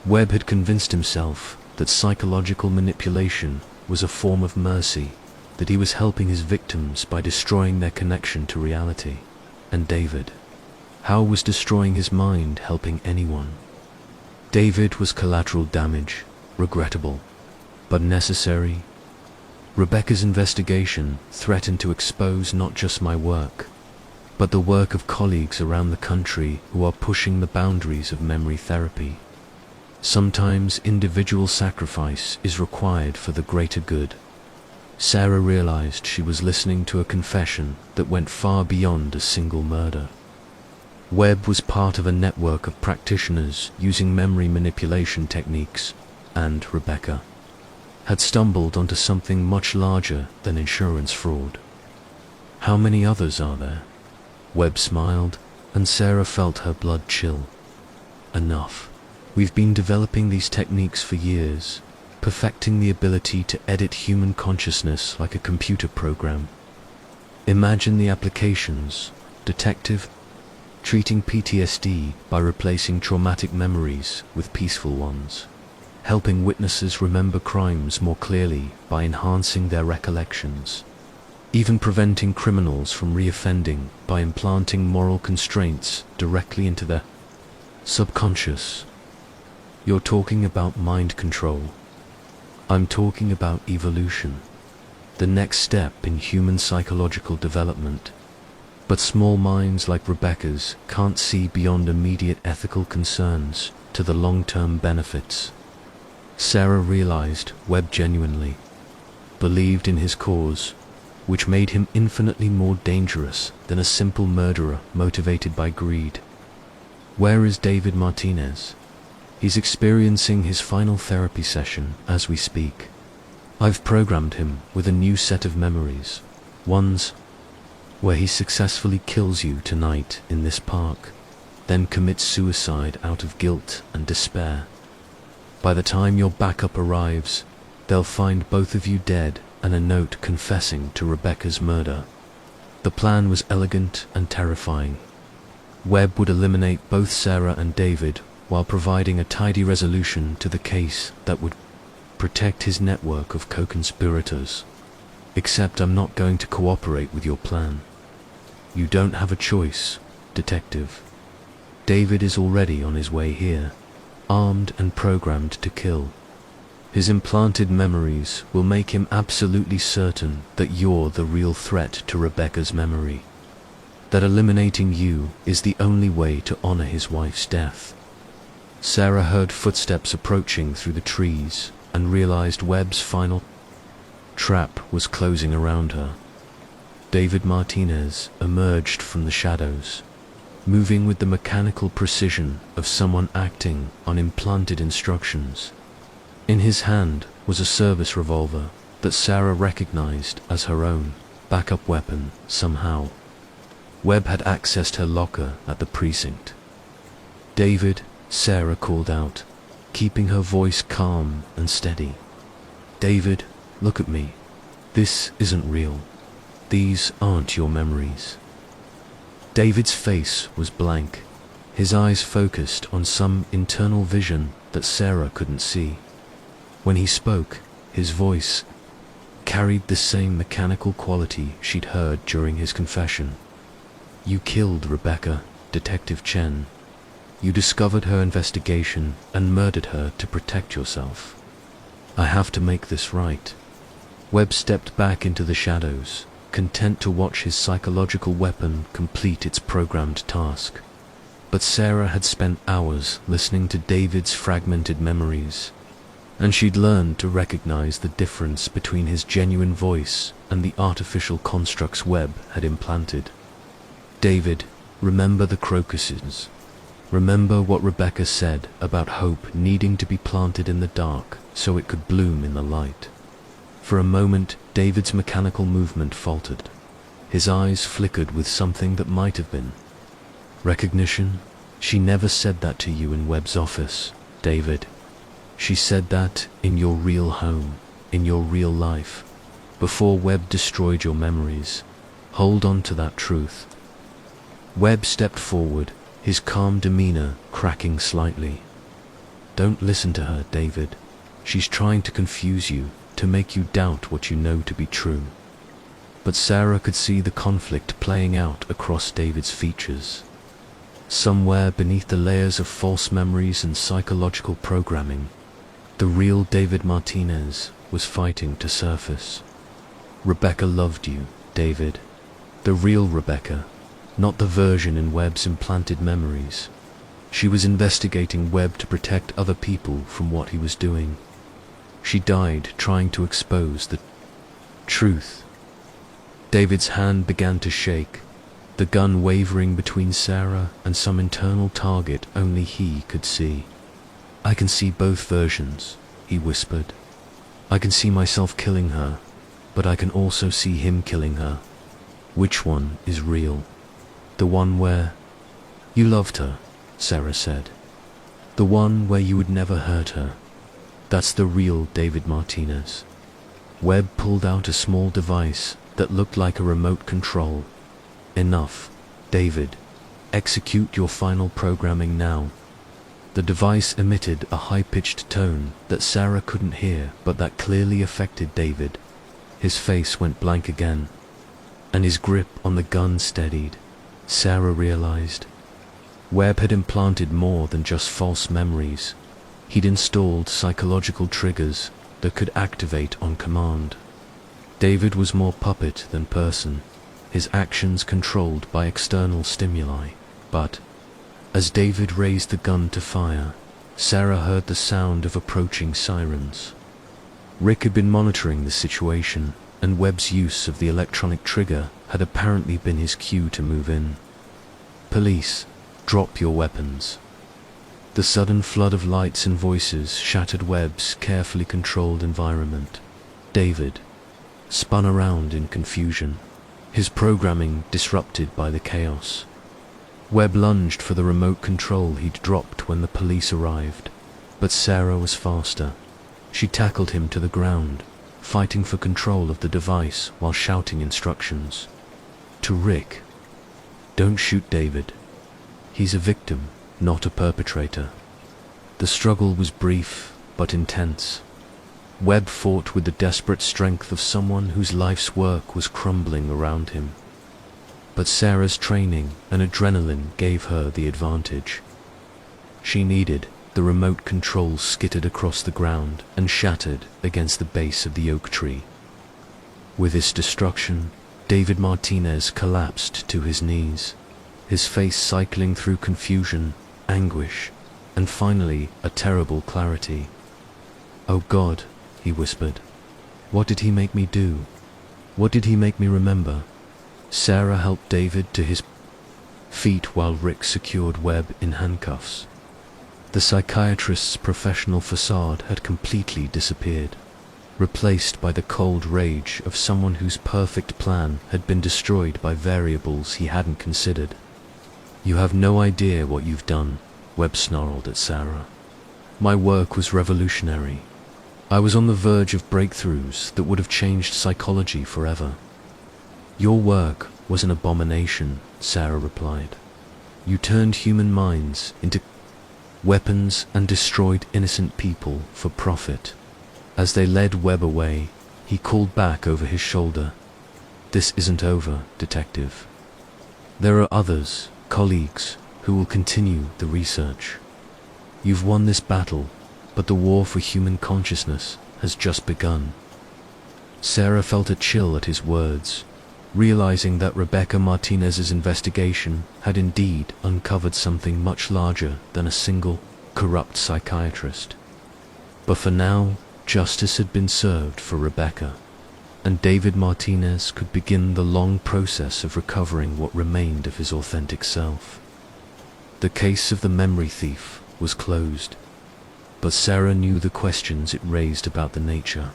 Webb had convinced himself that psychological manipulation was a form of mercy, that he was helping his victims by destroying their connection to reality. And David? How was destroying his mind helping anyone? David was collateral damage, regrettable, but necessary. Rebecca's investigation threatened to expose not just my work, but the work of colleagues around the country who are pushing the boundaries of memory therapy. Sometimes individual sacrifice is required for the greater good. Sarah realized she was listening to a confession that went far beyond a single murder. Webb was part of a network of practitioners using memory manipulation techniques, and Rebecca had stumbled onto something much larger than insurance fraud. "How many others are there?" Webb smiled, and Sarah felt her blood chill. "Enough. We've been developing these techniques for years, perfecting the ability to edit human consciousness like a computer program. Imagine the applications. detective, treating PTSD by replacing traumatic memories with peaceful ones, helping witnesses remember crimes more clearly by enhancing their recollections, even preventing criminals from reoffending by implanting moral constraints directly into their subconscious. You're talking about mind control. I'm talking about evolution, the next step in human psychological development. But small minds like Rebecca's can't see beyond immediate ethical concerns to the long-term benefits. Sarah realized Webb genuinely believed in his cause, which made him infinitely more dangerous than a simple murderer motivated by greed. Where is David Martinez? He's experiencing his final therapy session as we speak. I've programmed him with a new set of memories, ones where he successfully kills you tonight in this park, then commits suicide out of guilt and despair. By the time your backup arrives, they'll find both of you dead and a note confessing to Rebecca's murder. The plan was elegant and terrifying. Webb would eliminate both Sarah and David while providing a tidy resolution to the case that would protect his network of co-conspirators. Except I'm not going to cooperate with your plan. You don't have a choice, detective. David is already on his way here, armed and programmed to kill. His implanted memories will make him absolutely certain that you're the real threat to Rebecca's memory, that eliminating you is the only way to honor his wife's death. Sarah heard footsteps approaching through the trees and realized Webb's final trap was closing around her. David Martinez emerged from the shadows, moving with the mechanical precision of someone acting on implanted instructions. In his hand was a service revolver that Sarah recognized as her own backup weapon somehow. Webb had accessed her locker at the precinct. David, Sarah called out, keeping her voice calm and steady. David, look at me. This isn't real. These aren't your memories. David's face was blank, his eyes focused on some internal vision that Sarah couldn't see. When he spoke, his voice carried the same mechanical quality she'd heard during his confession. You killed Rebecca, Detective Chen. You discovered her investigation and murdered her to protect yourself. I have to make this right. Webb stepped back into the shadows, content to watch his psychological weapon complete its programmed task. But Sarah had spent hours listening to David's fragmented memories, and she'd learned to recognize the difference between his genuine voice and the artificial constructs Webb had implanted. David, remember the crocuses. Remember what Rebecca said about hope needing to be planted in the dark so it could bloom in the light. For a moment, David's mechanical movement faltered. His eyes flickered with something that might have been recognition. She never said that to you in Webb's office, David. She said that in your real home, in your real life, before Webb destroyed your memories. Hold on to that truth. Webb stepped forward, his calm demeanor cracking slightly. Don't listen to her, David. She's trying to confuse you, to make you doubt what you know to be true. But Sarah could see the conflict playing out across David's features. Somewhere beneath the layers of false memories and psychological programming, the real David Martinez was fighting to surface. Rebecca loved you, David. The real Rebecca, not the version in Webb's implanted memories. She was investigating Webb to protect other people from what he was doing. She died trying to expose the truth. David's hand began to shake, the gun wavering between Sarah and some internal target only he could see. I can see both versions, he whispered. I can see myself killing her, but I can also see him killing her. Which one is real? The one where you loved her, Sarah said. The one where you would never hurt her. That's the real David Martinez. Webb pulled out a small device that looked like a remote control. Enough. David, execute your final programming now. The device emitted a high-pitched tone that Sarah couldn't hear, but that clearly affected David. His face went blank again, and his grip on the gun steadied. Sarah realized Webb had implanted more than just false memories. He'd installed psychological triggers that could activate on command. David was more puppet than person, his actions controlled by external stimuli. But as David raised the gun to fire, Sarah heard the sound of approaching sirens. Rick had been monitoring the situation, and Webb's use of the electronic trigger had apparently been his cue to move in. Police, drop your weapons. The sudden flood of lights and voices shattered Webb's carefully controlled environment. David spun around in confusion, his programming disrupted by the chaos. Webb lunged for the remote control he'd dropped when the police arrived, but Sarah was faster. She tackled him to the ground, fighting for control of the device while shouting instructions. To Rick, don't shoot David. He's a victim, not a perpetrator. The struggle was brief but intense. Webb fought with the desperate strength of someone whose life's work was crumbling around him. But Sarah's training and adrenaline gave her the advantage. She needed the remote control skittered across the ground and shattered against the base of the oak tree. With this destruction, David Martinez collapsed to his knees, his face cycling through confusion, anguish, and finally a terrible clarity. "Oh God," he whispered. "What did he make me do? What did he make me remember?" Sarah helped David to his feet while Rick secured Webb in handcuffs. The psychiatrist's professional facade had completely disappeared, replaced by the cold rage of someone whose perfect plan had been destroyed by variables he hadn't considered. "You have no idea what you've done," Webb snarled at Sarah. "My work was revolutionary. I was on the verge of breakthroughs that would have changed psychology forever." "Your work was an abomination," Sarah replied. "You turned human minds into weapons and destroyed innocent people for profit." As they led Webb away, he called back over his shoulder, "This isn't over, detective. There are others, colleagues, who will continue the research. You've won this battle, but the war for human consciousness has just begun." Sarah felt a chill at his words, realizing that Rebecca Martinez's investigation had indeed uncovered something much larger than a single corrupt psychiatrist. But for now, justice had been served for Rebecca, and David Martinez could begin the long process of recovering what remained of his authentic self. The case of the memory thief was closed, but Sarah knew the questions it raised about the nature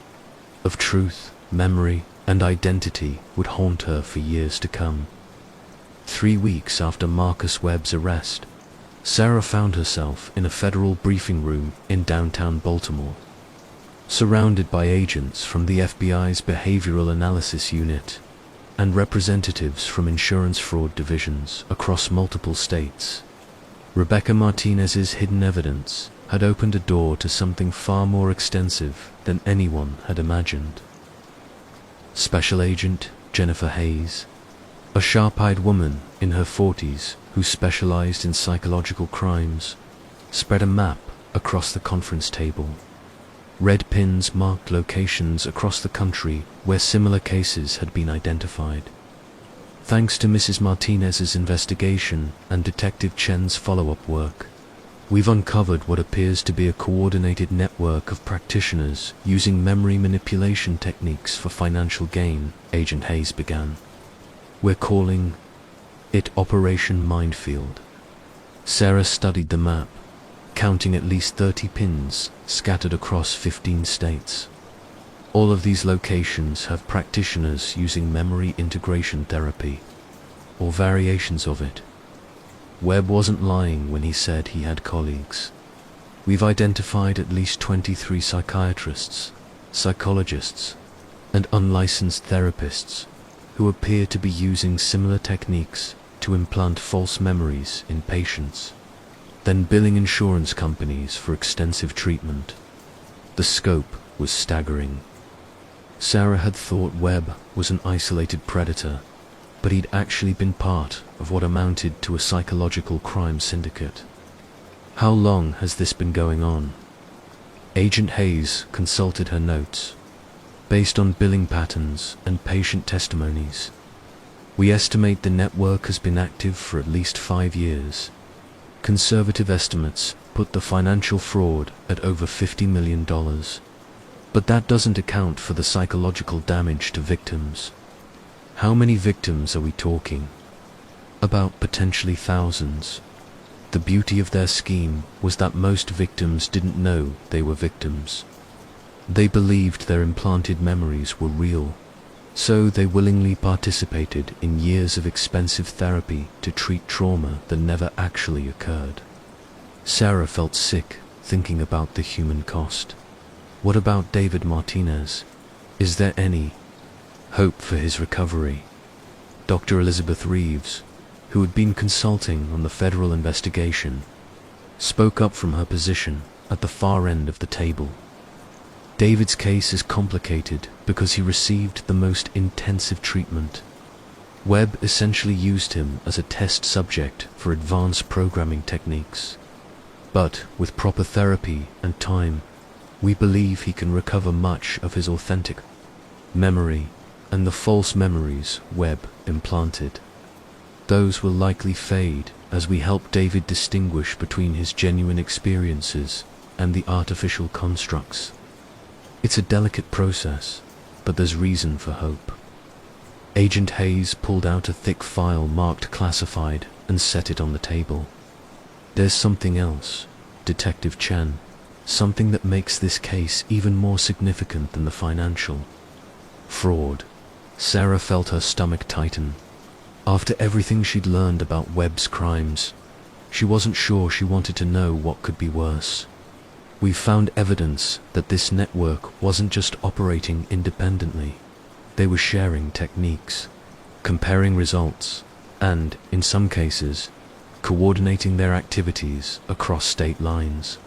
of truth, memory, and identity would haunt her for years to come. 3 weeks after Marcus Webb's arrest, Sarah found herself in a federal briefing room in downtown Baltimore, surrounded by agents from the FBI's Behavioral Analysis Unit and representatives from insurance fraud divisions across multiple states. Rebecca Martinez's hidden evidence had opened a door to something far more extensive than anyone had imagined. Special Agent Jennifer Hayes, a sharp-eyed woman in her 40s who specialized in psychological crimes, spread a map across the conference table. Red pins marked locations across the country where similar cases had been identified. Thanks to Mrs. Martinez's investigation and Detective Chen's follow-up work, we've uncovered what appears to be a coordinated network of practitioners using memory manipulation techniques for financial gain, Agent Hayes began. "We're calling it Operation Minefield." Sarah studied the map, counting at least 30 pins scattered across 15 states. All of these locations have practitioners using memory integration therapy, or variations of it. Webb wasn't lying when he said he had colleagues. We've identified at least 23 psychiatrists, psychologists, and unlicensed therapists who appear to be using similar techniques to implant false memories in patients, then billing insurance companies for extensive treatment. The scope was staggering. Sarah had thought Webb was an isolated predator, but he'd actually been part of what amounted to a psychological crime syndicate. How long has this been going on? Agent Hayes consulted her notes. Based on billing patterns and patient testimonies, we estimate the network has been active for at least 5 years. Conservative estimates put the financial fraud at over $50 million. But that doesn't account for the psychological damage to victims. How many victims are we talking? About potentially thousands. The beauty of their scheme was that most victims didn't know they were victims. They believed their implanted memories were real, so they willingly participated in years of expensive therapy to treat trauma that never actually occurred. Sarah felt sick thinking about the human cost. What about David Martinez? Is there any hope for his recovery? Dr. Elizabeth Reeves, who had been consulting on the federal investigation, spoke up from her position at the far end of the table. David's case is complicated because he received the most intensive treatment. Webb essentially used him as a test subject for advanced programming techniques. But with proper therapy and time, we believe he can recover much of his authentic memory and the false memories Webb implanted. Those will likely fade as we help David distinguish between his genuine experiences and the artificial constructs. It's a delicate process, but there's reason for hope. Agent Hayes pulled out a thick file marked classified and set it on the table. There's something else, Detective Chen, something that makes this case even more significant than the financial fraud. Sarah felt her stomach tighten. After everything she'd learned about Webb's crimes, she wasn't sure she wanted to know what could be worse. We found evidence that this network wasn't just operating independently. They were sharing techniques, comparing results, and, in some cases, coordinating their activities across state lines.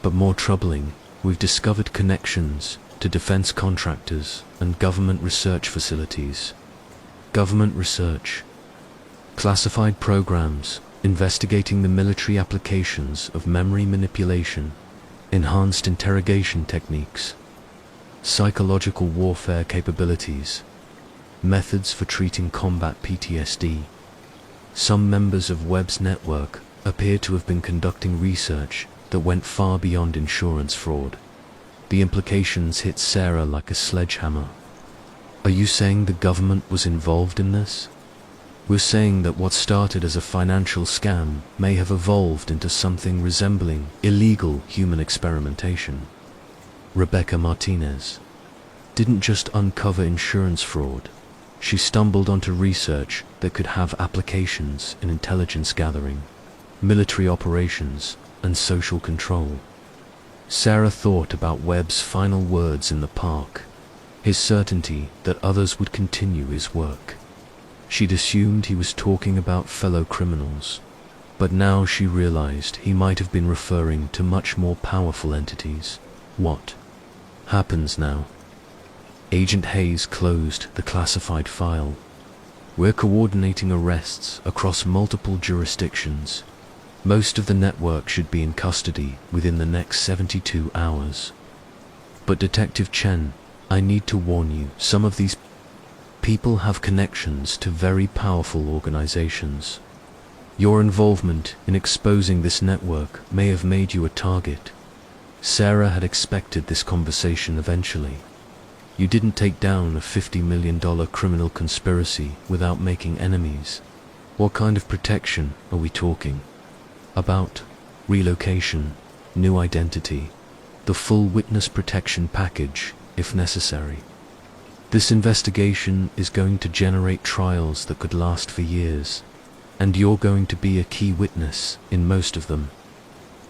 But more troubling, we've discovered connections to defense contractors and government research facilities. Government research, classified programs investigating the military applications of memory manipulation, enhanced interrogation techniques, psychological warfare capabilities, methods for treating combat PTSD. Some members of Webb's network appear to have been conducting research that went far beyond insurance fraud. The implications hit Sarah like a sledgehammer. Are you saying the government was involved in this? We're saying that what started as a financial scam may have evolved into something resembling illegal human experimentation. Rebecca Martinez didn't just uncover insurance fraud. She stumbled onto research that could have applications in intelligence gathering, military operations, and social control. Sarah thought about Webb's final words in the park, his certainty that others would continue his work. She'd assumed he was talking about fellow criminals, but now she realized he might have been referring to much more powerful entities. What happens now? Agent Hayes closed the classified file. We're coordinating arrests across multiple jurisdictions. Most of the network should be in custody within the next 72 hours. But Detective Chen, I need to warn you, some of these people have connections to very powerful organizations. Your involvement in exposing this network may have made you a target. Sarah had expected this conversation eventually. You didn't take down a $50 million criminal conspiracy without making enemies. What kind of protection are we talking about? Relocation, new identity, the full witness protection package, if necessary. This investigation is going to generate trials that could last for years, and you're going to be a key witness in most of them.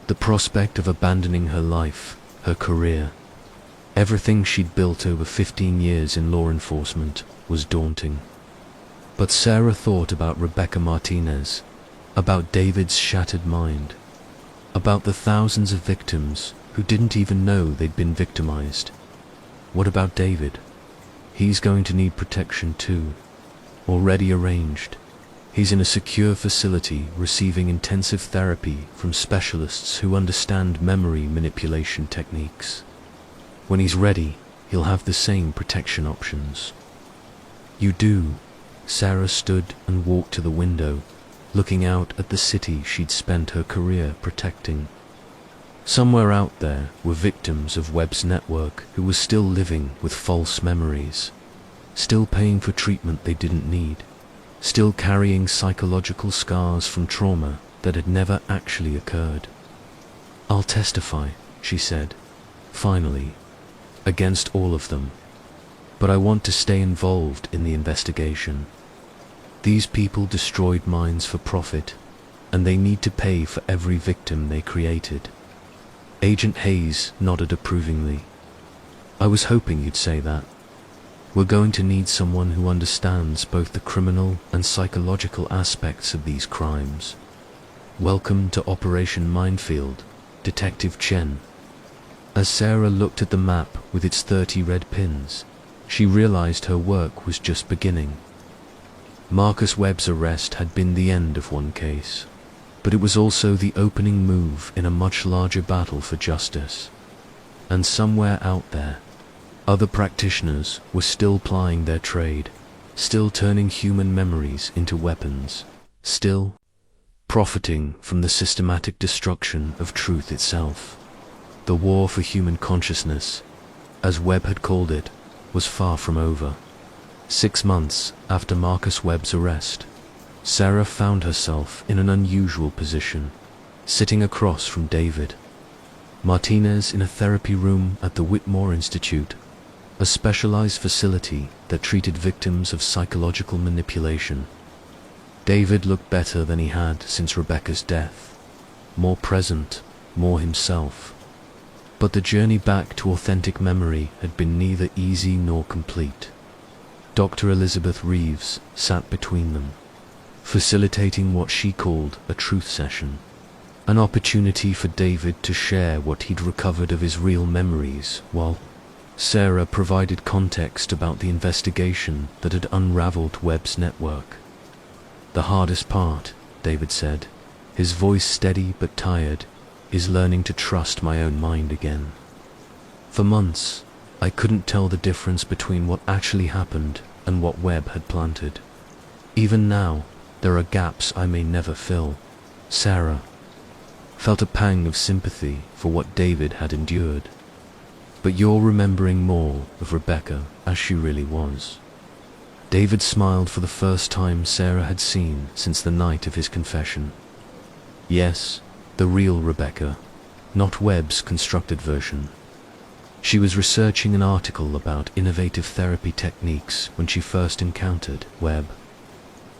The prospect of abandoning her life, her career, everything she'd built over 15 years in law enforcement was daunting. But Sarah thought about Rebecca Martinez, about David's shattered mind, about the thousands of victims who didn't even know they'd been victimized. What about David? He's going to need protection too. Already arranged. He's in a secure facility receiving intensive therapy from specialists who understand memory manipulation techniques. When he's ready, he'll have the same protection options. You do. Sarah stood and walked to the window, looking out at the city she'd spent her career protecting. Somewhere out there were victims of Webb's network who were still living with false memories, still paying for treatment they didn't need, still carrying psychological scars from trauma that had never actually occurred. I'll testify, she said, finally, against all of them. But I want to stay involved in the investigation. These people destroyed mines for profit, and they need to pay for every victim they created. Agent Hayes nodded approvingly. I was hoping you'd say that. We're going to need someone who understands both the criminal and psychological aspects of these crimes. Welcome to Operation Minefield, Detective Chen. As Sarah looked at the map with its 30 red pins, she realized her work was just beginning. Marcus Webb's arrest had been the end of one case, but it was also the opening move in a much larger battle for justice. And somewhere out there, other practitioners were still plying their trade, still turning human memories into weapons, still profiting from the systematic destruction of truth itself. The war for human consciousness, as Webb had called it, was far from over. 6 months after Marcus Webb's arrest, Sarah found herself in an unusual position, sitting across from David Martinez in a therapy room at the Whitmore Institute, a specialized facility that treated victims of psychological manipulation. David looked better than he had since Rebecca's death, more present, more himself. But the journey back to authentic memory had been neither easy nor complete. Dr. Elizabeth Reeves sat between them, facilitating what she called a truth session, an opportunity for David to share what he'd recovered of his real memories, while Sarah provided context about the investigation that had unraveled Webb's network. The hardest part, David said, his voice steady but tired, is learning to trust my own mind again. For months, I couldn't tell the difference between what actually happened and what Webb had planted. Even now, there are gaps I may never fill. Sarah felt a pang of sympathy for what David had endured. But you're remembering more of Rebecca as she really was. David smiled for the first time Sarah had seen since the night of his confession. Yes, the real Rebecca, not Webb's constructed version. She was researching an article about innovative therapy techniques when she first encountered Webb.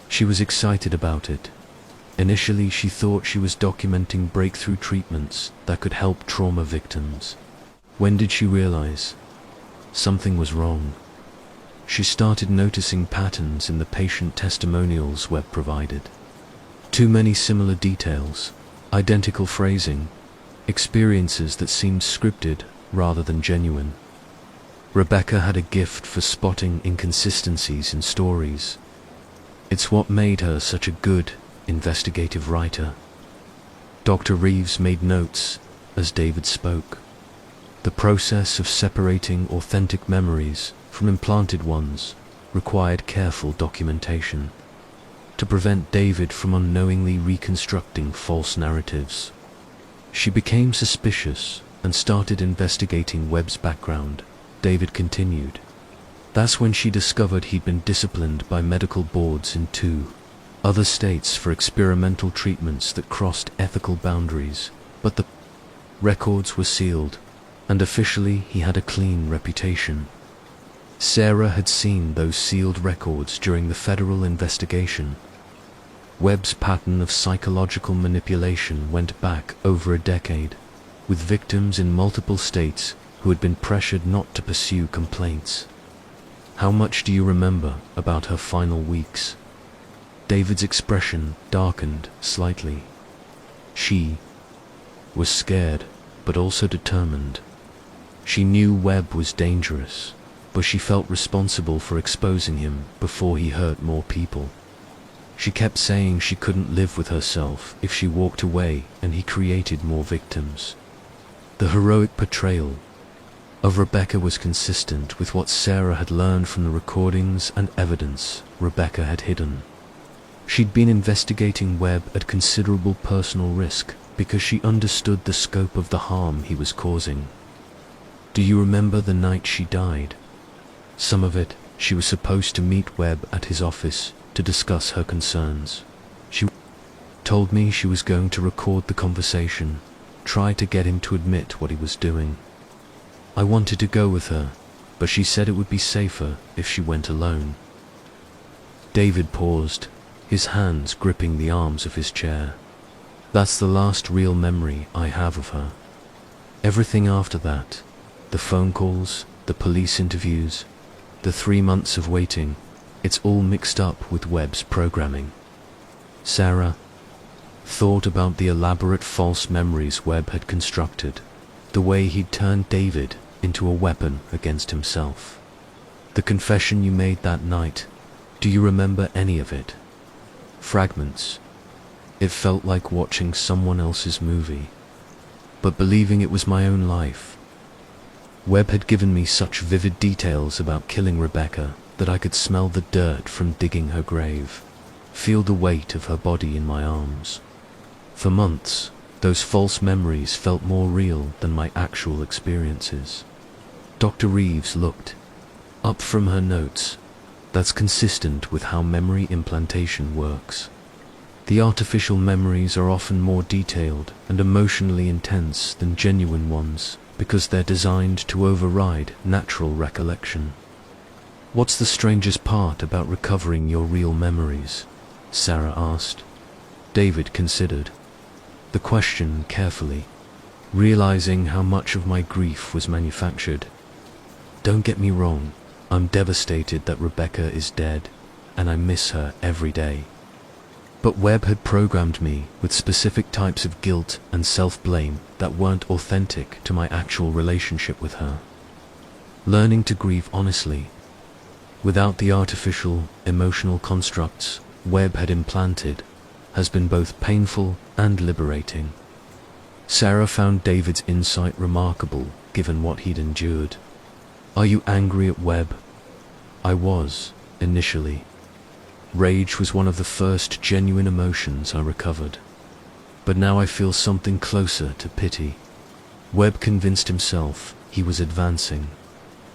She was excited about it. Initially, she thought she was documenting breakthrough treatments that could help trauma victims. When did she realize something was wrong? She started noticing patterns in the patient testimonials Webb provided. Too many similar details, identical phrasing, experiences that seemed scripted rather than genuine. Rebecca had a gift for spotting inconsistencies in stories. It's what made her such a good investigative writer. Dr. Reeves made notes as David spoke. The process of separating authentic memories from implanted ones required careful documentation to prevent David from unknowingly reconstructing false narratives. She became suspicious and started investigating Webb's background, David continued. That's when she discovered he'd been disciplined by medical boards in 2 other states for experimental treatments that crossed ethical boundaries, but the records were sealed, and officially he had a clean reputation. Sarah had seen those sealed records during the federal investigation. Webb's pattern of psychological manipulation went back over a decade, with victims in multiple states who had been pressured not to pursue complaints. How much do you remember about her final weeks? David's expression darkened slightly. She was scared, but also determined. She knew Webb was dangerous, but she felt responsible for exposing him before he hurt more people. She kept saying she couldn't live with herself if she walked away and he created more victims. The heroic portrayal of Rebecca was consistent with what Sarah had learned from the recordings and evidence Rebecca had hidden. She'd been investigating Webb at considerable personal risk because she understood the scope of the harm he was causing. Do you remember the night she died? Some of it, she was supposed to meet Webb at his office to discuss her concerns. She told me she was going to record the conversation, try to get him to admit what he was doing. I wanted to go with her, but she said it would be safer if she went alone. David paused, his hands gripping the arms of his chair. That's the last real memory I have of her. Everything after that, the phone calls, the police interviews, the 3 months of waiting, it's all mixed up with Webb's programming. Sarah thought about the elaborate false memories Webb had constructed, the way he'd turned David into a weapon against himself. The confession you made that night, do you remember any of it? Fragments. It felt like watching someone else's movie, but believing it was my own life. Webb had given me such vivid details about killing Rebecca that I could smell the dirt from digging her grave, feel the weight of her body in my arms. For months, those false memories felt more real than my actual experiences. Dr. Reeves looked up from her notes. That's consistent with how memory implantation works. The artificial memories are often more detailed and emotionally intense than genuine ones because they're designed to override natural recollection. What's the strangest part about recovering your real memories? Sarah asked. David considered the question carefully, realizing how much of my grief was manufactured. Don't get me wrong, I'm devastated that Rebecca is dead, and I miss her every day. But Webb had programmed me with specific types of guilt and self-blame that weren't authentic to my actual relationship with her. Learning to grieve honestly, without the artificial, emotional constructs Webb had implanted, has been both painful and liberating. Sarah found David's insight remarkable given what he'd endured. Are you angry at Webb? I was, initially. Rage was one of the first genuine emotions I recovered. But now I feel something closer to pity. Webb convinced himself he was advancing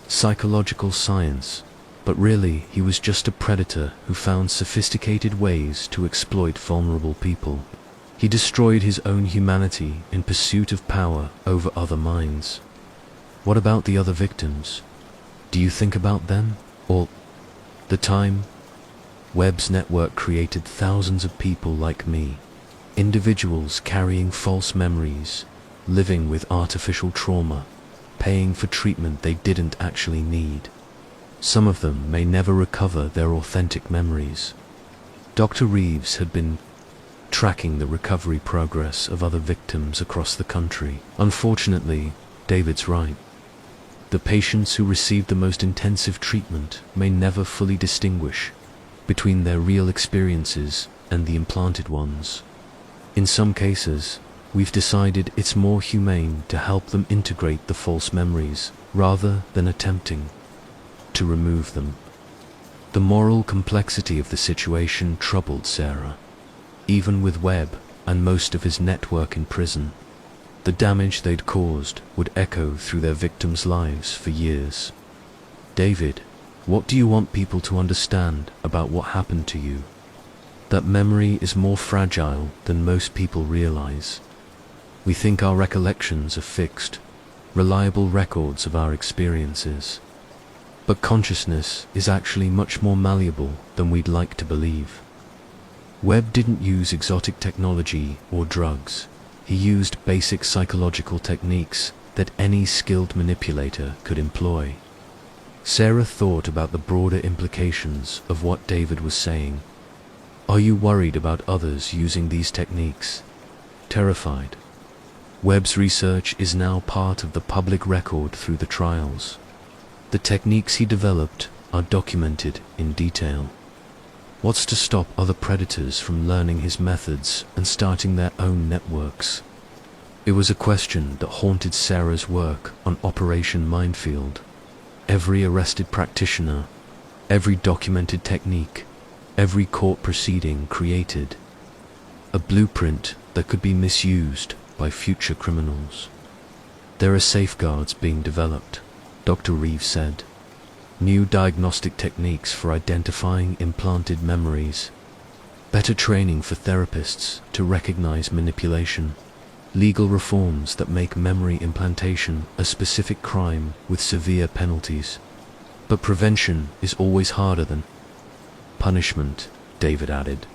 psychological science, but really he was just a predator who found sophisticated ways to exploit vulnerable people. He destroyed his own humanity in pursuit of power over other minds. What about the other victims? Do you think about them? All the time? Webb's network created thousands of people like me, individuals carrying false memories, living with artificial trauma, paying for treatment they didn't actually need. Some of them may never recover their authentic memories. Dr. Reeves had been tracking the recovery progress of other victims across the country. Unfortunately, David's right. The patients who received the most intensive treatment may never fully distinguish between their real experiences and the implanted ones. In some cases, we've decided it's more humane to help them integrate the false memories rather than attempting to remove them. The moral complexity of the situation troubled Sarah. Even with Webb and most of his network in prison, the damage they'd caused would echo through their victims' lives for years. David, what do you want people to understand about what happened to you? That memory is more fragile than most people realize. We think our recollections are fixed, reliable records of our experiences. But consciousness is actually much more malleable than we'd like to believe. Webb didn't use exotic technology or drugs. He used basic psychological techniques that any skilled manipulator could employ. Sarah thought about the broader implications of what David was saying. Are you worried about others using these techniques? Terrified? Webb's research is now part of the public record through the trials. The techniques he developed are documented in detail. What's to stop other predators from learning his methods and starting their own networks? It was a question that haunted Sarah's work on Operation Minefield. Every arrested practitioner, every documented technique, every court proceeding created a blueprint that could be misused by future criminals. There are safeguards being developed, Dr. Reeves said. New diagnostic techniques for identifying implanted memories, better training for therapists to recognize manipulation, legal reforms that make memory implantation a specific crime with severe penalties. But prevention is always harder than punishment, David added.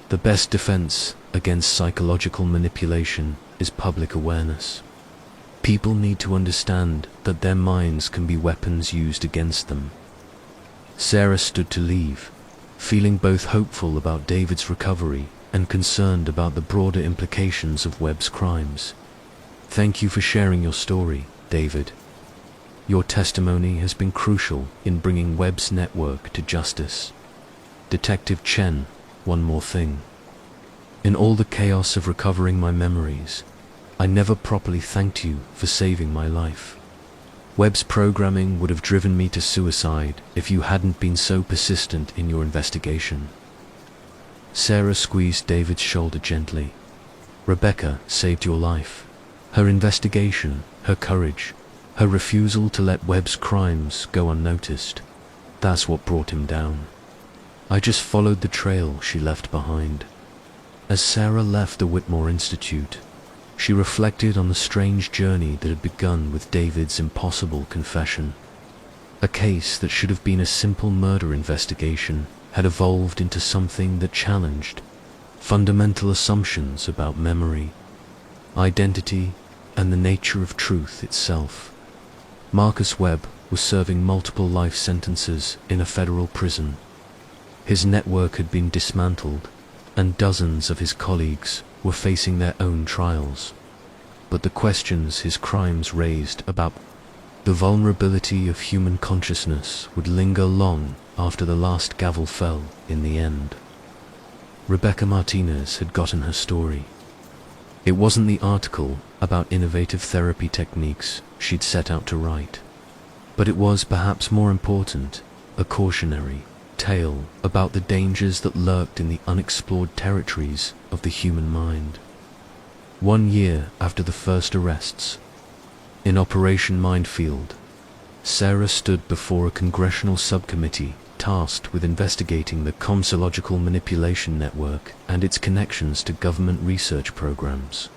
The best defense against psychological manipulation is public awareness. People need to understand that their minds can be weapons used against them. Sarah stood to leave, feeling both hopeful about David's recovery and concerned about the broader implications of Webb's crimes. Thank you for sharing your story, David. Your testimony has been crucial in bringing Webb's network to justice. Detective Chen, one more thing. In all the chaos of recovering my memories, I never properly thanked you for saving my life. Webb's programming would have driven me to suicide if you hadn't been so persistent in your investigation. Sarah squeezed David's shoulder gently. Rebecca saved your life. Her investigation, her courage, her refusal to let Webb's crimes go unnoticed. That's what brought him down. I just followed the trail she left behind. As Sarah left the Whitmore Institute, she reflected on the strange journey that had begun with David's impossible confession. A case that should have been a simple murder investigation had evolved into something that challenged fundamental assumptions about memory, identity, and the nature of truth itself. Marcus Webb was serving multiple life sentences in a federal prison. His network had been dismantled, and dozens of his colleagues were facing their own trials. But the questions his crimes raised about the vulnerability of human consciousness would linger long after the last gavel fell in the end. Rebecca Martinez had gotten her story. It wasn't the article about innovative therapy techniques she'd set out to write, but it was, perhaps more important, a cautionary tale about the dangers that lurked in the unexplored territories of the human mind. 1 year after the first arrests, in Operation Minefield, Sarah stood before a congressional subcommittee tasked with investigating the comsological manipulation network and its connections to government research programs.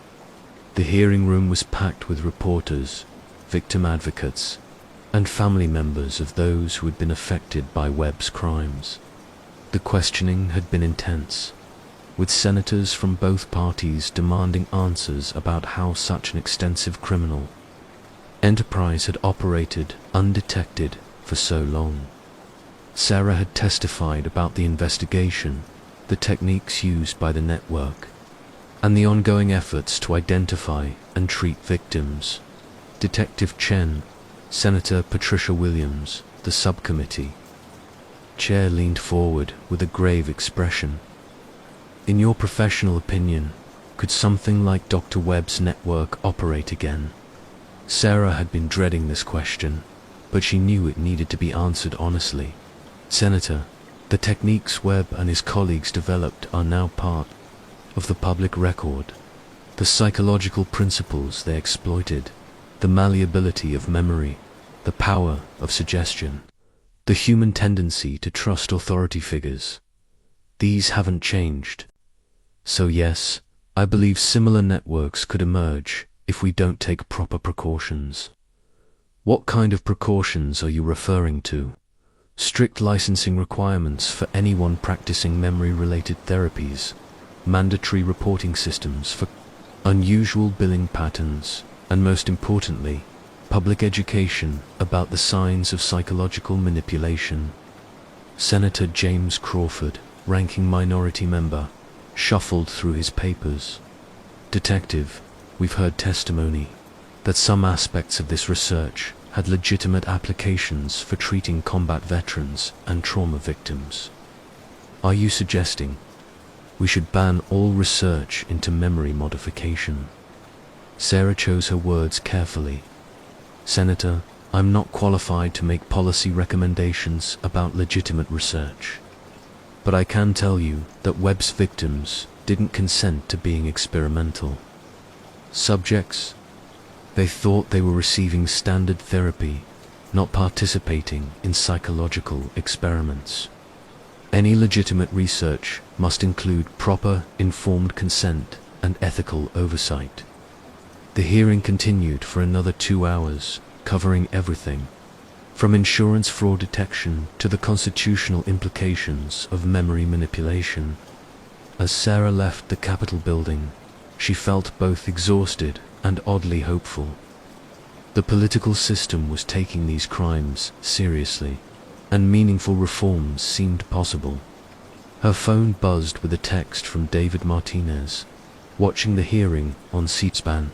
The hearing room was packed with reporters, victim advocates, and family members of those who had been affected by Webb's crimes. The questioning had been intense, with senators from both parties demanding answers about how such an extensive criminal enterprise had operated undetected for so long. Sarah had testified about the investigation, the techniques used by the network, and the ongoing efforts to identify and treat victims. Detective Chen, Senator Patricia Williams, the subcommittee chair, leaned forward with a grave expression. In your professional opinion, could something like Dr. Webb's network operate again? Sarah had been dreading this question, but she knew it needed to be answered honestly. Senator, the techniques Webb and his colleagues developed are now part of the public record. The psychological principles they exploited, the malleability of memory, the power of suggestion, the human tendency to trust authority figures, these haven't changed. So yes, I believe similar networks could emerge if we don't take proper precautions. What kind of precautions are you referring to? Strict licensing requirements for anyone practicing memory-related therapies, mandatory reporting systems for unusual billing patterns, and most importantly, public education about the signs of psychological manipulation. Senator James Crawford, ranking minority member, shuffled through his papers. "Detective, we've heard testimony that some aspects of this research had legitimate applications for treating combat veterans and trauma victims. Are you suggesting we should ban all research into memory modification?" Sarah chose her words carefully. "Senator, I'm not qualified to make policy recommendations about legitimate research. But I can tell you that Webb's victims didn't consent to being experimental. Subjects, they thought they were receiving standard therapy, not participating in psychological experiments. Any legitimate research must include proper, informed consent and ethical oversight." The hearing continued for another 2 hours, covering everything from insurance fraud detection to the constitutional implications of memory manipulation. As Sarah left the Capitol building, she felt both exhausted and oddly hopeful. The political system was taking these crimes seriously, and meaningful reforms seemed possible. Her phone buzzed with a text from David Martinez, watching the hearing on C-SPAN.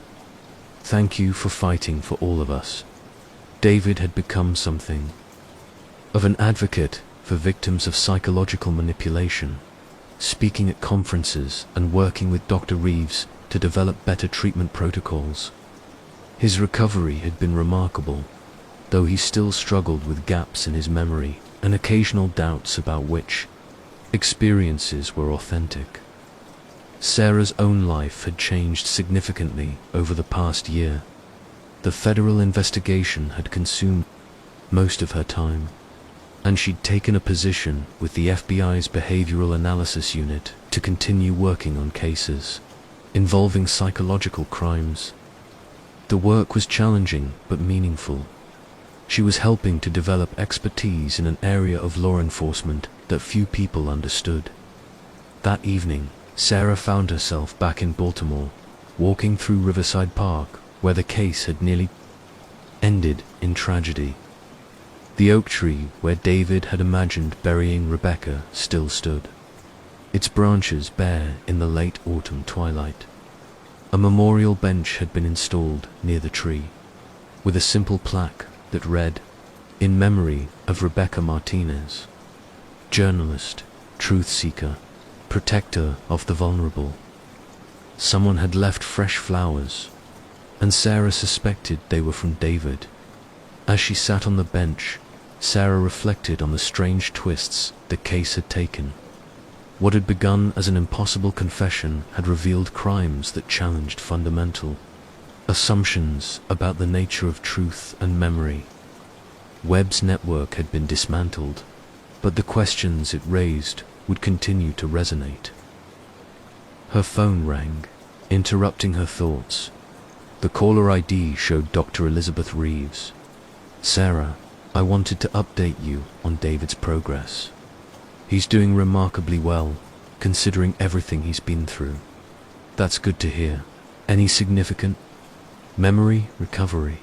"Thank you for fighting for all of us." David had become something of an advocate for victims of psychological manipulation, speaking at conferences and working with Dr. Reeves to develop better treatment protocols. His recovery had been remarkable, though he still struggled with gaps in his memory and occasional doubts about which experiences were authentic. Sarah's own life had changed significantly over the past year. The federal investigation had consumed most of her time, and she'd taken a position with the FBI's Behavioral Analysis Unit to continue working on cases involving psychological crimes. The work was challenging but meaningful. She was helping to develop expertise in an area of law enforcement that few people understood. That evening, Sarah found herself back in Baltimore, walking through Riverside Park, where the case had nearly ended in tragedy. The oak tree where David had imagined burying Rebecca still stood, its branches bare in the late autumn twilight. A memorial bench had been installed near the tree, with a simple plaque that read, "In memory of Rebecca Martinez, journalist, truth seeker, protector of the vulnerable." Someone had left fresh flowers, and Sarah suspected they were from David. As she sat on the bench, Sarah reflected on the strange twists the case had taken. What had begun as an impossible confession had revealed crimes that challenged fundamental assumptions about the nature of truth and memory. Webb's network had been dismantled, but the questions it raised would continue to resonate. Her phone rang, interrupting her thoughts. The caller ID showed Dr. Elizabeth Reeves. "Sarah, I wanted to update you on David's progress. He's doing remarkably well, considering everything he's been through." "That's good to hear. Any significant memory recovery?"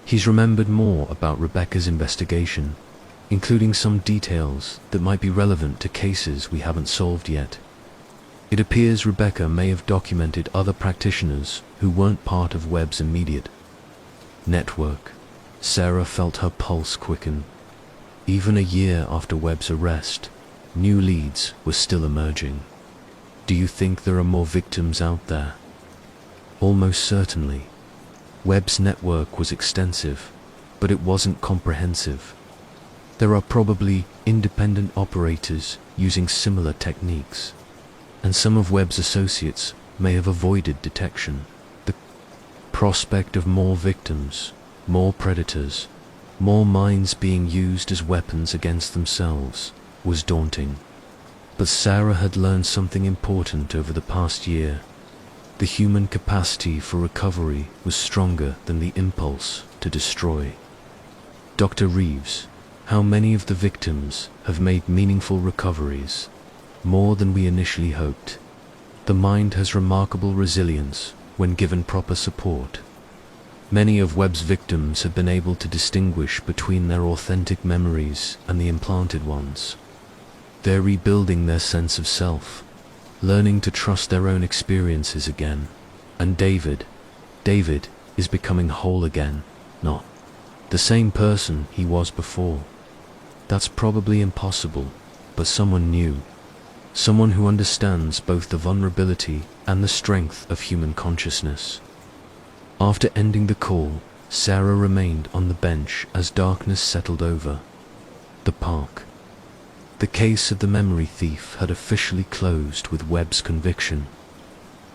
"He's remembered more about Rebecca's investigation, including some details that might be relevant to cases we haven't solved yet. It appears Rebecca may have documented other practitioners who weren't part of Webb's immediate network." Sarah felt her pulse quicken. Even a year after Webb's arrest, new leads were still emerging. "Do you think there are more victims out there?" "Almost certainly. Webb's network was extensive, but it wasn't comprehensive. There are probably independent operators using similar techniques, and some of Webb's associates may have avoided detection." The prospect of more victims, more predators, more minds being used as weapons against themselves was daunting. But Sarah had learned something important over the past year. The human capacity for recovery was stronger than the impulse to destroy. "Dr. Reeves, how many of the victims have made meaningful recoveries? More than we initially hoped. The mind has remarkable resilience when given proper support. Many of Webb's victims have been able to distinguish between their authentic memories and the implanted ones. They're rebuilding their sense of self, learning to trust their own experiences again. And David is becoming whole again, not the same person he was before. That's probably impossible, but someone new, someone who understands both the vulnerability and the strength of human consciousness. After ending the call, Sarah remained on the bench as darkness settled over the park. The case of the memory thief had officially closed with Webb's conviction,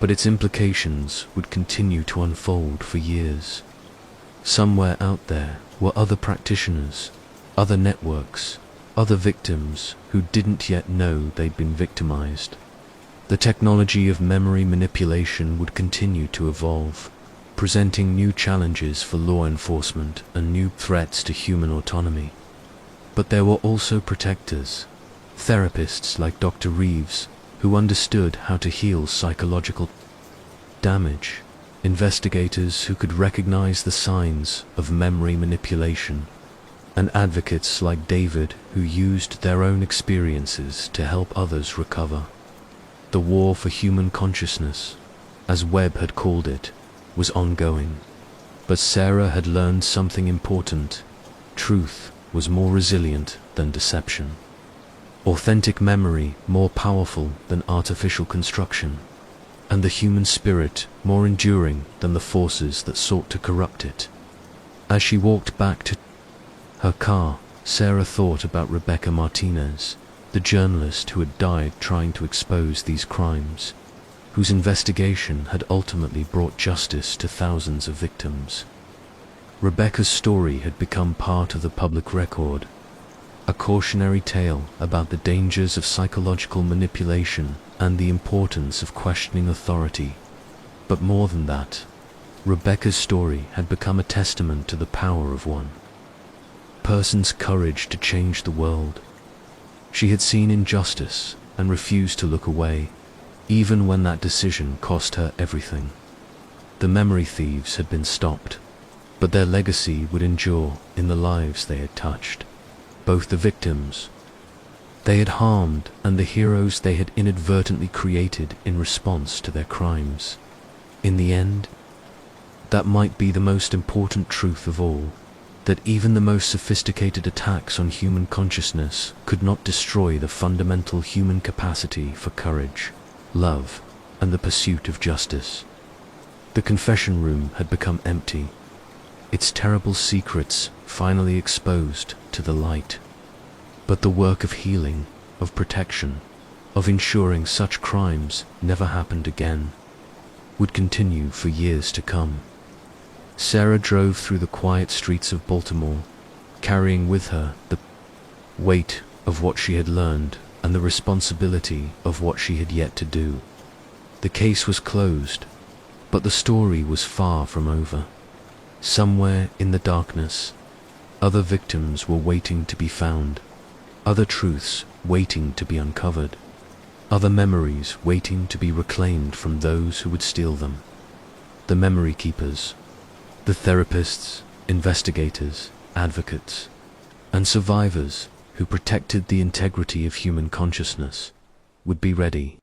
but its implications would continue to unfold for years. Somewhere out there were other practitioners, other networks, other victims who didn't yet know they'd been victimized. The technology of memory manipulation would continue to evolve, presenting new challenges for law enforcement and new threats to human autonomy. But there were also protectors, therapists like Dr. Reeves, who understood how to heal psychological damage, investigators who could recognize the signs of memory manipulation, and advocates like David who used their own experiences to help others recover. The war for human consciousness, as Webb had called it, was ongoing. But Sarah had learned something important. Truth was more resilient than deception. Authentic memory more powerful than artificial construction, and the human spirit more enduring than the forces that sought to corrupt it. As she walked back to her car, Sarah thought about Rebecca Martinez, the journalist who had died trying to expose these crimes, whose investigation had ultimately brought justice to thousands of victims. Rebecca's story had become part of the public record, a cautionary tale about the dangers of psychological manipulation and the importance of questioning authority. But more than that, Rebecca's story had become a testament to the power of one person's courage to change the world. She had seen injustice and refused to look away, even when that decision cost her everything. The memory thieves had been stopped, but their legacy would endure in the lives they had touched, both the victims they had harmed and the heroes they had inadvertently created in response to their crimes. In the end, that might be the most important truth of all, that even the most sophisticated attacks on human consciousness could not destroy the fundamental human capacity for courage, love, and the pursuit of justice. The confession room had become empty, its terrible secrets finally exposed to the light. But the work of healing, of protection, of ensuring such crimes never happened again, would continue for years to come. Sarah drove through the quiet streets of Baltimore, carrying with her the weight of what she had learned and the responsibility of what she had yet to do. The case was closed, but the story was far from over. Somewhere in the darkness, other victims were waiting to be found, other truths waiting to be uncovered, other memories waiting to be reclaimed from those who would steal them. The memory keepers, the therapists, investigators, advocates, and survivors who protected the integrity of human consciousness would be ready.